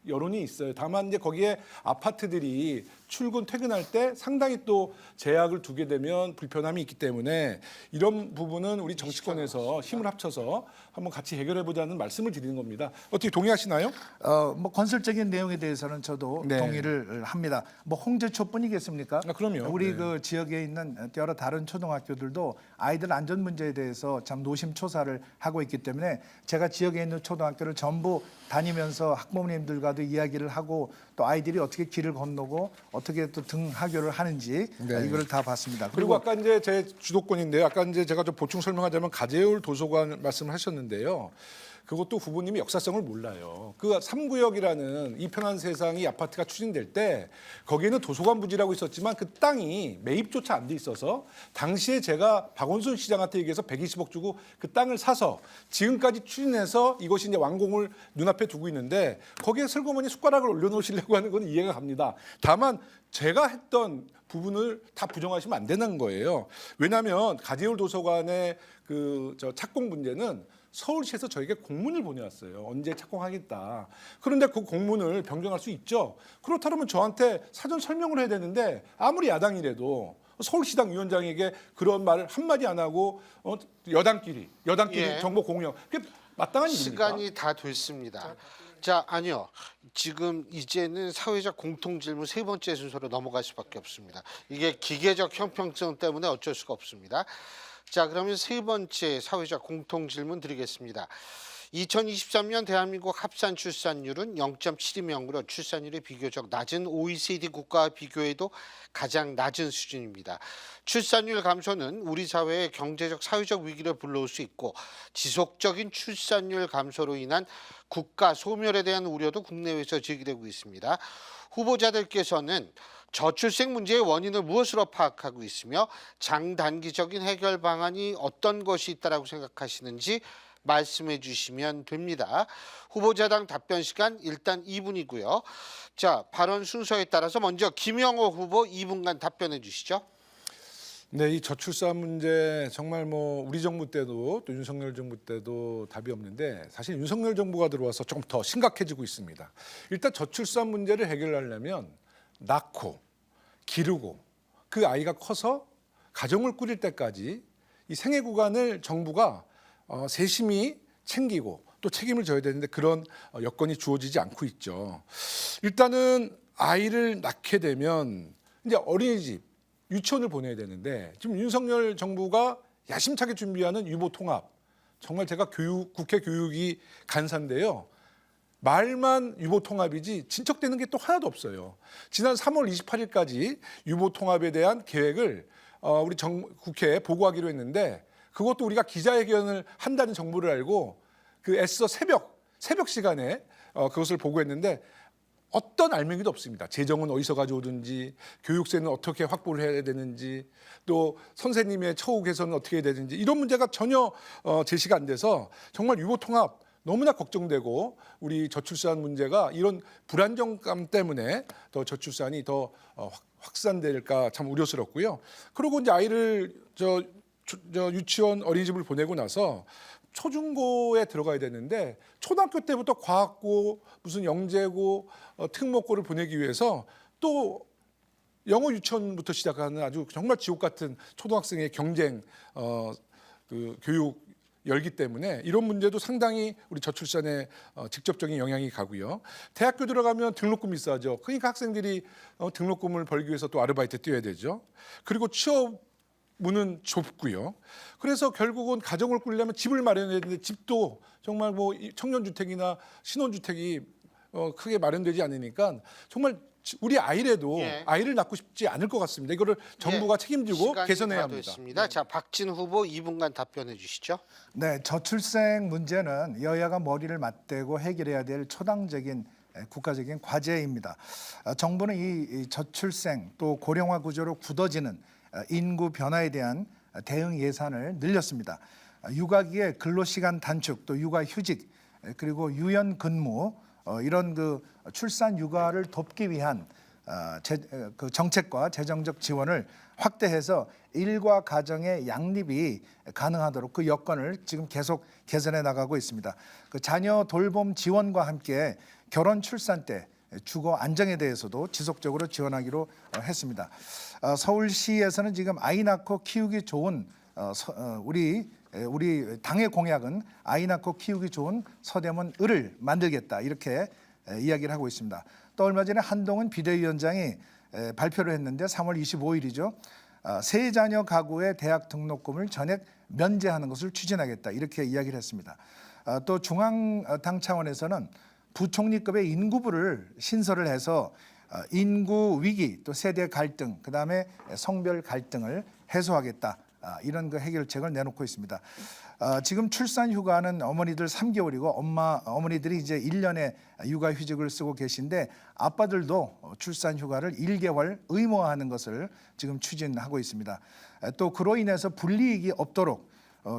여론이 있어요. 다만 이제 거기에 아파트들이 출근 퇴근할 때 상당히 또 제약을 두게 되면 불편함이 있기 때문에 이런 부분은 우리 정치권에서 힘을 합쳐서 한번 같이 해결해 보자는 말씀을 드리는 겁니다. 어떻게 동의하시나요? 뭐 건설적인 내용에 대해서는 저도 네. 동의를 합니다. 뭐 홍제초뿐이겠습니까? 그럼요. 우리 네. 그 지역에 있는 여러 다른 초등학교들도 아이들 안전 문제에 대해서 참 노심초사를 하고 있기 때문에 제가 지역에 있는 초등학교를 전부 다니면서 학부모님들과도 이야기를 하고 또 아이들이 어떻게 길을 건너고 어떻게 또 등하교를 하는지 네. 이거를 다 봤습니다. 그리고 아까 이제 제 주도권인데요. 아까 이제 제가 좀 보충 설명하자면 가재울 도서관 말씀하셨는데요. 그것도 후보님이 역사성을 몰라요. 그 3구역이라는 이 편한 세상이 아파트가 추진될 때 거기에는 도서관 부지라고 있었지만 그 땅이 매입조차 안 돼 있어서 당시에 제가 박원순 시장한테 얘기해서 120억 주고 그 땅을 사서 지금까지 추진해서 이것이 이제 완공을 눈앞에 두고 있는데 거기에 슬그머니 숟가락을 올려놓으시려고 하는 건 이해가 갑니다. 다만 제가 했던 부분을 다 부정하시면 안 되는 거예요. 왜냐하면 가재울 도서관의 그 착공 문제는 서울시에서 저에게 공문을 보내왔어요. 언제 착공하겠다. 그런데 그 공문을 변경할 수 있죠. 그렇다면 저한테 사전 설명을 해야 되는데 아무리 야당이라도 서울시당 위원장에게 그런 말을 한마디 안 하고 여당끼리 예. 정보 공유. 그게 마땅한 일입니까? 시간이 다 됐습니다. 자, 아니요. 지금 이제는 사회적 공통 질문 세 번째 순서로 넘어갈 수밖에 없습니다. 이게 기계적 형평성 때문에 어쩔 수가 없습니다. 자, 그러면 세 번째 사회적 공통 질문 드리겠습니다. 2023년 대한민국 합산 출산율은 0.72명으로 출산율이 비교적 낮은 OECD 국가와 비교해도 가장 낮은 수준입니다. 출산율 감소는 우리 사회의 경제적 사회적 위기를 불러올 수 있고 지속적인 출산율 감소로 인한 국가 소멸에 대한 우려도 국내외에서 제기되고 있습니다. 후보자들께서는 저출생 문제의 원인을 무엇으로 파악하고 있으며 장단기적인 해결 방안이 어떤 것이 있다라고 생각하시는지 말씀해 주시면 됩니다. 후보자당 답변 시간 일단 2분이고요. 자, 발언 순서에 따라서 먼저 김영호 후보 2분간 답변해 주시죠. 네, 이 저출산 문제 정말 뭐 우리 정부 때도 또 윤석열 정부 때도 답이 없는데 사실 윤석열 정부가 들어와서 조금 더 심각해지고 있습니다. 일단 저출산 문제를 해결하려면 낳고 기르고 그 아이가 커서 가정을 꾸릴 때까지 이 생애 구간을 정부가 세심히 챙기고 또 책임을 져야 되는데 그런 여건이 주어지지 않고 있죠. 일단은 아이를 낳게 되면 이제 어린이집, 유치원을 보내야 되는데 지금 윤석열 정부가 야심차게 준비하는 유보 통합, 정말 제가 국회 교육이 간사인데요. 말만 유보 통합이지 진척되는 게 또 하나도 없어요. 지난 3월 28일까지 유보 통합에 대한 계획을 우리 국회에 보고하기로 했는데 그것도 우리가 기자회견을 한다는 정보를 알고 그 애써 새벽 시간에 그것을 보고했는데 어떤 알맹이도 없습니다. 재정은 어디서 가져오든지 교육세는 어떻게 확보를 해야 되는지 또 선생님의 처우 개선은 어떻게 해야 되는지 이런 문제가 전혀 제시가 안 돼서 정말 유보통합 너무나 걱정되고 우리 저출산 문제가 이런 불안정감 때문에 더 저출산이 더 확산될까 참 우려스럽고요. 그리고 이제 아이를 유치원 어린이집을 보내고 나서 초중고에 들어가야 되는데 초등학교 때부터 과학고 무슨 영재고 특목고를 보내기 위해서 또 영어 유치원부터 시작하는 아주 정말 지옥 같은 초등학생의 경쟁 그 교육 열기 때문에 이런 문제도 상당히 우리 저출산에 직접적인 영향이 가고요. 대학교 들어가면 등록금이 비싸죠. 그러니까 학생들이 등록금을 벌기 위해서 또 아르바이트 뛰어야 되죠. 그리고 취업 문은 좁고요. 그래서 결국은 가정을 꾸리려면 집을 마련해야 되는데 집도 정말 뭐 청년주택이나 신혼주택이 크게 마련되지 않으니까 정말 우리 아이라도 예. 아이를 낳고 싶지 않을 것 같습니다. 이거를 정부가 책임지고 시간이 개선해야 다 합니다. 됐습니다. 자, 박진 후보 2분간 답변해 주시죠. 네, 저출생 문제는 여야가 머리를 맞대고 해결해야 될 초당적인 국가적인 과제입니다. 정부는 이 저출생 또 고령화 구조로 굳어지는 인구 변화에 대한 대응 예산을 늘렸습니다. 육아기의 근로시간 단축, 또 육아휴직, 그리고 유연 근무 이런 그 출산 육아를 돕기 위한 그 정책과 재정적 지원을 확대해서 일과 가정의 양립이 가능하도록 그 여건을 지금 계속 개선해 나가고 있습니다. 그 자녀 돌봄 지원과 함께 결혼 출산 때 주거 안정에 대해서도 지속적으로 지원하기로 했습니다. 서울시에서는 지금 아이 낳고 키우기 좋은 우리 당의 공약은 아이 낳고 키우기 좋은 서대문 을을 만들겠다 이렇게 이야기를 하고 있습니다. 또 얼마 전에 한동훈 비대위원장이 발표를 했는데 3월 25일이죠. 세 자녀 가구의 대학 등록금을 전액 면제하는 것을 추진하겠다 이렇게 이야기를 했습니다. 또 중앙당 차원에서는 부총리급의 인구부를 신설을 해서 인구 위기 또 세대 갈등 그다음에 성별 갈등을 해소하겠다 이런 그 해결책을 내놓고 있습니다. 지금 출산 휴가는 어머니들 3개월이고 어머니들이 이제 1년에 육아휴직을 쓰고 계신데 아빠들도 출산 휴가를 1개월 의무화하는 것을 지금 추진하고 있습니다. 또 그로 인해서 불이익이 없도록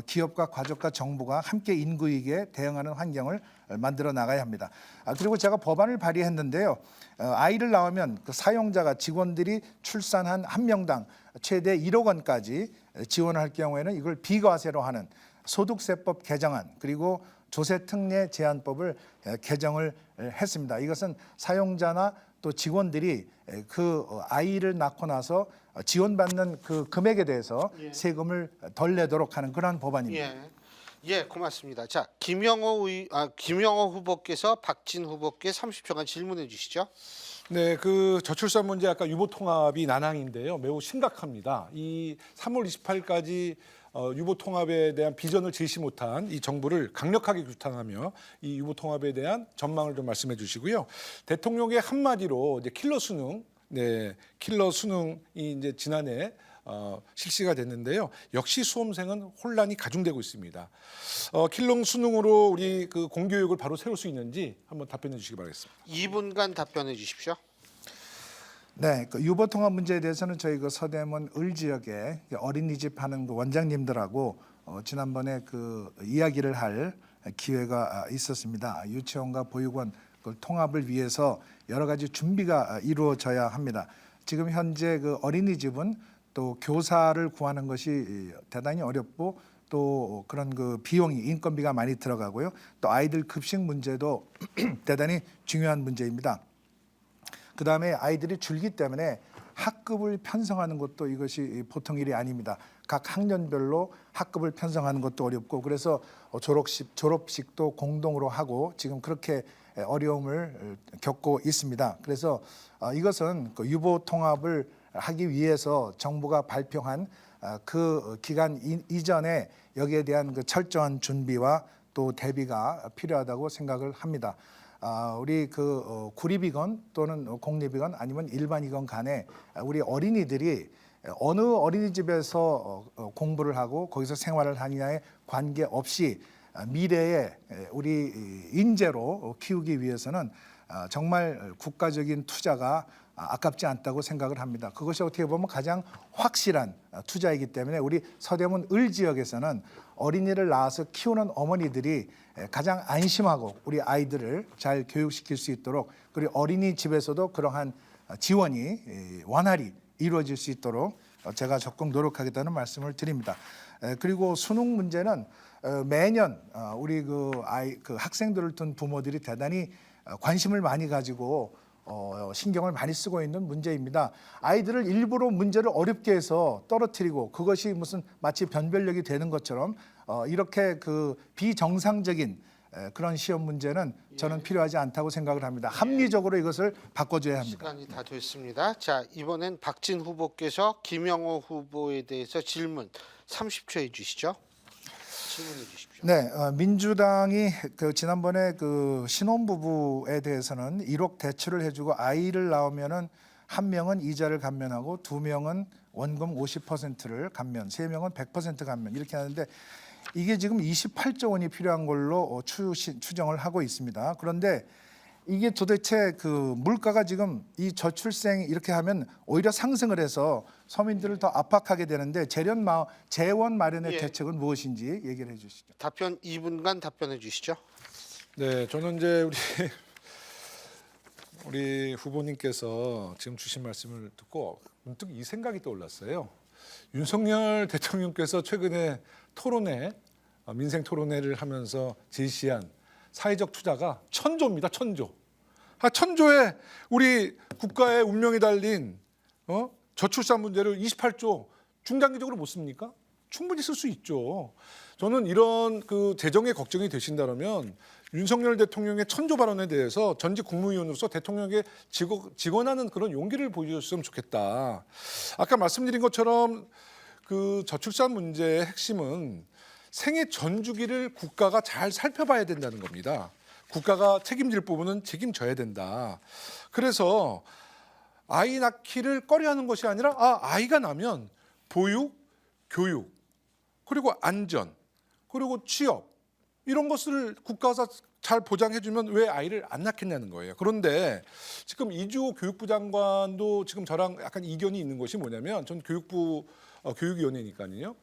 기업과 가족과 정부가 함께 인구위기에 대응하는 환경을 만들어 나가야 합니다. 그리고 제가 법안을 발의했는데요. 아이를 낳으면 그 사용자가 직원들이 출산한 한 명당 최대 1억 원까지 지원할 경우에는 이걸 비과세로 하는 소득세법 개정안 그리고 조세특례 제한법을 개정을 했습니다. 이것은 사용자나 또 직원들이 그 아이를 낳고 나서 지원받는 그 금액에 대해서 세금을 덜 내도록 하는 그러한 법안입니다. 예. 예, 고맙습니다. 자, 김영호 후보께서 박진 후보께 30초간 질문해 주시죠. 네, 그 저출산 문제 아까 유보 통합이 난항인데요. 매우 심각합니다. 이 3월 28일까지 유보 통합에 대한 비전을 제시 못한 이 정부를 강력하게 규탄하며 이 유보 통합에 대한 전망을 좀 말씀해 주시고요. 대통령의 한마디로 이제 킬러 수능, 네, 킬러 수능이 이제 지난해 실시가 됐는데요. 역시 수험생은 혼란이 가중되고 있습니다. 킬러 수능으로 우리 그 공교육을 바로 세울 수 있는지 한번 답변해 주시기 바라겠습니다. 2분간 답변해 주십시오. 네, 그 유보 통합 문제에 대해서는 저희 그 서대문 을 지역에 어린이집 하는 그 원장님들하고 지난번에 그 이야기를 할 기회가 있었습니다. 유치원과 보육원 그 통합을 위해서 여러 가지 준비가 이루어져야 합니다. 지금 현재 그 어린이집은 또 교사를 구하는 것이 대단히 어렵고 또 그런 그 비용이 인건비가 많이 들어가고요. 또 아이들 급식 문제도 대단히 중요한 문제입니다. 그다음에 아이들이 줄기 때문에 학급을 편성하는 것도 이것이 보통 일이 아닙니다. 각 학년별로 학급을 편성하는 것도 어렵고 그래서 졸업식도 공동으로 하고 지금 그렇게 어려움을 겪고 있습니다. 그래서 이것은 그 유보 통합을 하기 위해서 정부가 발표한 그 기간 이전에 여기에 대한 그 철저한 준비와 또 대비가 필요하다고 생각을 합니다. 우리 그 구립이건 또는 공립이건 아니면 일반이건 간에 우리 어린이들이 어느 어린이집에서 공부를 하고 거기서 생활을 하느냐에 관계없이 미래에 우리 인재로 키우기 위해서는 정말 국가적인 투자가 아깝지 않다고 생각을 합니다. 그것이 어떻게 보면 가장 확실한 투자이기 때문에 우리 서대문 을 지역에서는 어린이를 낳아서 키우는 어머니들이 가장 안심하고 우리 아이들을 잘 교육시킬 수 있도록 그리고 어린이집에서도 그러한 지원이 원활히 이루어질 수 있도록 제가 적극 노력하겠다는 말씀을 드립니다. 그리고 수능 문제는 매년 우리 그 학생들을 둔 부모들이 대단히 관심을 많이 가지고 신경을 많이 쓰고 있는 문제입니다. 아이들을 일부러 문제를 어렵게 해서 떨어뜨리고 그것이 무슨 마치 변별력이 되는 것처럼 이렇게 그 비정상적인 그런 시험 문제는 저는 필요하지 않다고 생각을 합니다. 합리적으로 이것을 바꿔줘야 합니다. 시간이 다 됐습니다. 자, 이번엔 박진 후보께서 김영호 후보에 대해서 질문 30초 해주시죠. 질문해 주십시오. 네, 민주당이 그 지난번에 그 신혼부부에 대해서는 1억 대출을 해주고 아이를 낳으면은 한 명은 이자를 감면하고 두 명은 원금 50%를 감면, 세 명은 100% 감면 이렇게 하는데 이게 지금 28조 원이 필요한 걸로 추정을 하고 있습니다. 그런데 이게 도대체 그 물가가 지금 이 저출생 이렇게 하면 오히려 상승을 해서 서민들을 더 압박하게 되는데 재원 마련의 예. 대책은 무엇인지 얘기를 해 주시죠. 답변 2분간 답변해 주시죠. 네, 저는 이제 우리 후보님께서 지금 주신 말씀을 듣고 문득 이 생각이 떠올랐어요. 윤석열 대통령께서 최근에 토론회, 민생 토론회를 하면서 제시한 사회적 투자가 1,000조입니다. 1,000조. 1,000조에 우리 국가의 운명이 달린 저출산 문제를 28조 중장기적으로 못 씁니까? 충분히 쓸 수 있죠. 저는 이런 그 재정에 걱정이 되신다면 윤석열 대통령의 1,000조 발언에 대해서 전직 국무위원으로서 대통령에게 직언하는 그런 용기를 보여줬으면 좋겠다. 아까 말씀드린 것처럼 그 저출산 문제의 핵심은 생애 전 주기를 국가가 잘 살펴봐야 된다는 겁니다. 국가가 책임질 부분은 책임져야 된다. 그래서 아이 낳기를 꺼려하는 것이 아니라 아이가 나면 보육, 교육, 그리고 안전, 그리고 취업 이런 것을 국가가 잘 보장해주면 왜 아이를 안 낳겠냐는 거예요. 그런데 지금 이주호 교육부 장관도 지금 저랑 약간 이견이 있는 것이 뭐냐면 전 교육부 교육위원회니까요.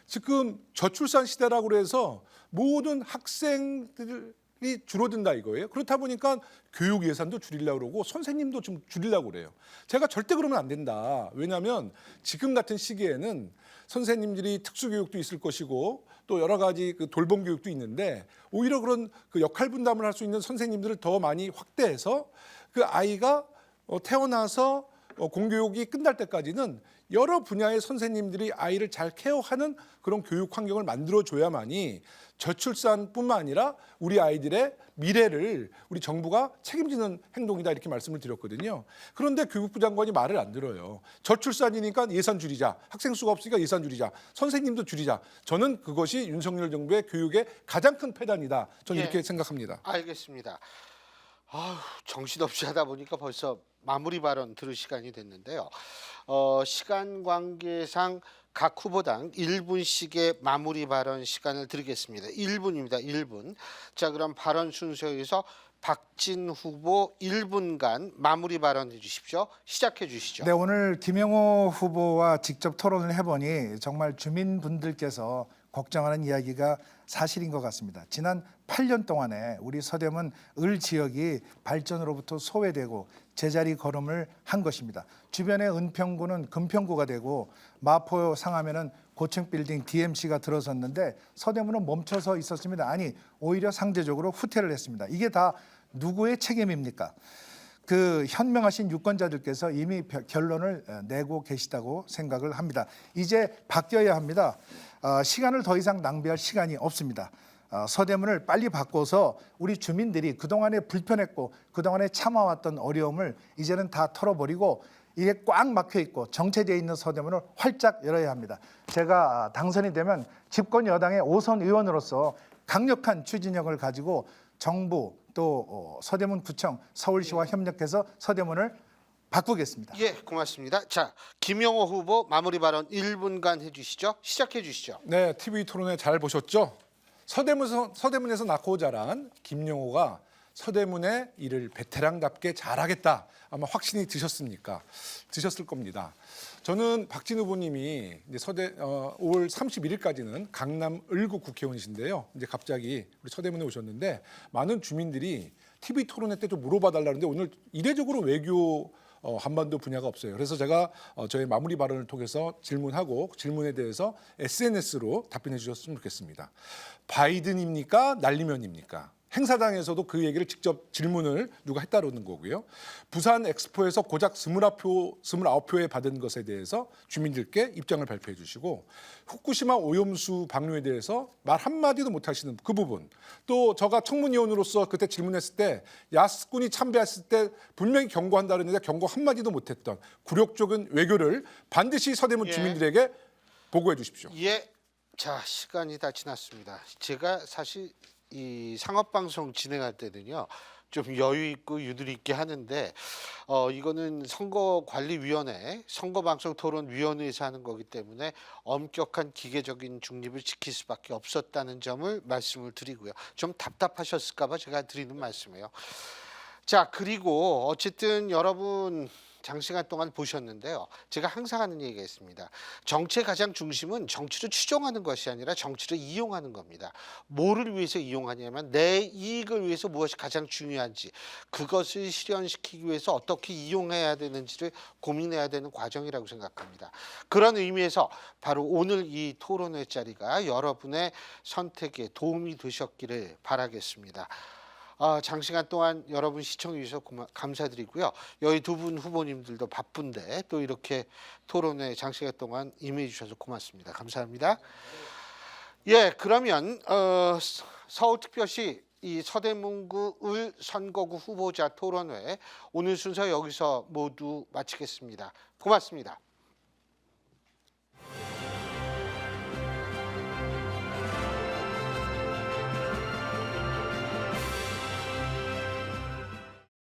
지금 저출산 시대라고 그래서 모든 학생들이 줄어든다 이거예요. 그렇다 보니까 교육 예산도 줄이려고 그러고 선생님도 좀 줄이려고 그래요. 제가 절대 그러면 안 된다. 왜냐하면 지금 같은 시기에는 선생님들이 특수교육도 있을 것이고 또 여러 가지 그 돌봄 교육도 있는데 오히려 그런 그 역할 분담을 할 수 있는 선생님들을 더 많이 확대해서 그 아이가 태어나서 공교육이 끝날 때까지는 여러 분야의 선생님들이 아이를 잘 케어하는 그런 교육 환경을 만들어줘야만이 저출산뿐만 아니라 우리 아이들의 미래를 우리 정부가 책임지는 행동이다 이렇게 말씀을 드렸거든요. 그런데 교육부 장관이 말을 안 들어요. 저출산이니까 예산 줄이자. 학생 수가 없으니까 예산 줄이자. 선생님도 줄이자. 저는 그것이 윤석열 정부의 교육의 가장 큰 폐단이다. 저는 예. 이렇게 생각합니다. 알겠습니다. 아휴, 정신없이 하다 보니까 벌써 마무리 발언 들을 시간이 됐는데요. 시간 관계상 각 후보당 1분씩의 마무리 발언 시간을 드리겠습니다. 1분입니다. 1분. 자, 그럼 발언 순서에서 박진 후보 1분간 마무리 발언해 주십시오. 시작해 주시죠. 네, 오늘 김영호 후보와 직접 토론을 해보니 정말 주민분들께서 걱정하는 이야기가 사실인 것 같습니다. 지난 8년 동안에 우리 서대문 을 지역이 발전으로부터 소외되고 제자리 걸음을 한 것입니다. 주변의 은평구는 금평구가 되고 마포 상하면은 고층 빌딩 DMC가 들어섰는데 서대문은 멈춰서 있었습니다. 아니, 오히려 상대적으로 후퇴를 했습니다. 이게 다 누구의 책임입니까? 그 현명하신 유권자들께서 이미 결론을 내고 계시다고 생각을 합니다. 이제 바뀌어야 합니다. 시간을 더 이상 낭비할 시간이 없습니다. 서대문을 빨리 바꿔서 우리 주민들이 그동안에 불편했고 그동안에 참아왔던 어려움을 이제는 다 털어버리고 이게 꽉 막혀 있고 정체되어 있는 서대문을 활짝 열어야 합니다. 제가 당선이 되면 집권 여당의 5선 의원으로서 강력한 추진력을 가지고 정부 또 서대문 구청 서울시와 협력해서 서대문을 바꾸겠습니다. 예, 고맙습니다. 자, 김영호 후보 마무리 발언 1분간 해주시죠. 시작해 주시죠. 네, TV 토론회 잘 보셨죠? 서대문에서 낳고 자란 김용호가 서대문의 일을 베테랑답게 잘하겠다. 아마 확신이 드셨습니까? 드셨을 겁니다. 저는 박진 후보님이 이제 5월 31일까지는 강남 을구 국회의원이신데요. 이제 갑자기 우리 서대문에 오셨는데 많은 주민들이 TV 토론회 때 좀 물어봐 달라는데 오늘 이례적으로 외교 한반도 분야가 없어요. 그래서 제가 저의 마무리 발언을 통해서 질문하고 질문에 대해서 SNS로 답변해 주셨으면 좋겠습니다. 바이든입니까? 날리면입니까? 행사장에서도 그 얘기를 직접 질문을 누가 했다는 거고요. 부산 엑스포에서 고작 29표에 받은 것에 대해서 주민들께 입장을 발표해 주시고 후쿠시마 오염수 방류에 대해서 말 한마디도 못 하시는 그 부분. 또 제가 청문위원으로서 그때 질문했을 때 야스군이 참배했을 때 분명히 경고한다 그랬는데 경고 한마디도 못했던 굴욕적인 외교를 반드시 서대문 예. 주민들에게 보고해 주십시오. 예, 자, 시간이 다 지났습니다. 제가 사실 이 상업방송 진행할 때는요 좀 여유 있고 유두리 있게 하는데 이거는 선거관리위원회, 선거방송토론위원회에서 하는 거기 때문에 엄격한 기계적인 중립을 지킬 수밖에 없었다는 점을 말씀을 드리고요. 좀 답답하셨을까 봐 제가 드리는 말씀이에요. 자, 그리고 어쨌든 여러분 장시간 동안 보셨는데요. 제가 항상 하는 얘기가 있습니다. 정치의 가장 중심은 정치를 추종하는 것이 아니라 정치를 이용하는 겁니다. 뭐를 위해서 이용하냐면 내 이익을 위해서 무엇이 가장 중요한지 그것을 실현시키기 위해서 어떻게 이용해야 되는지를 고민해야 되는 과정이라고 생각합니다. 그런 의미에서 바로 오늘 이 토론회 자리가 여러분의 선택에 도움이 되셨기를 바라겠습니다. 장시간 동안 여러분 시청해 주셔서 감사드리고요. 여기 두 분 후보님들도 바쁜데 또 이렇게 토론회 장시간 동안 임해 주셔서 고맙습니다. 감사합니다. 예, 그러면 서울특별시 이 서대문구 을 선거구 후보자 토론회 오늘 순서 여기서 모두 마치겠습니다. 고맙습니다.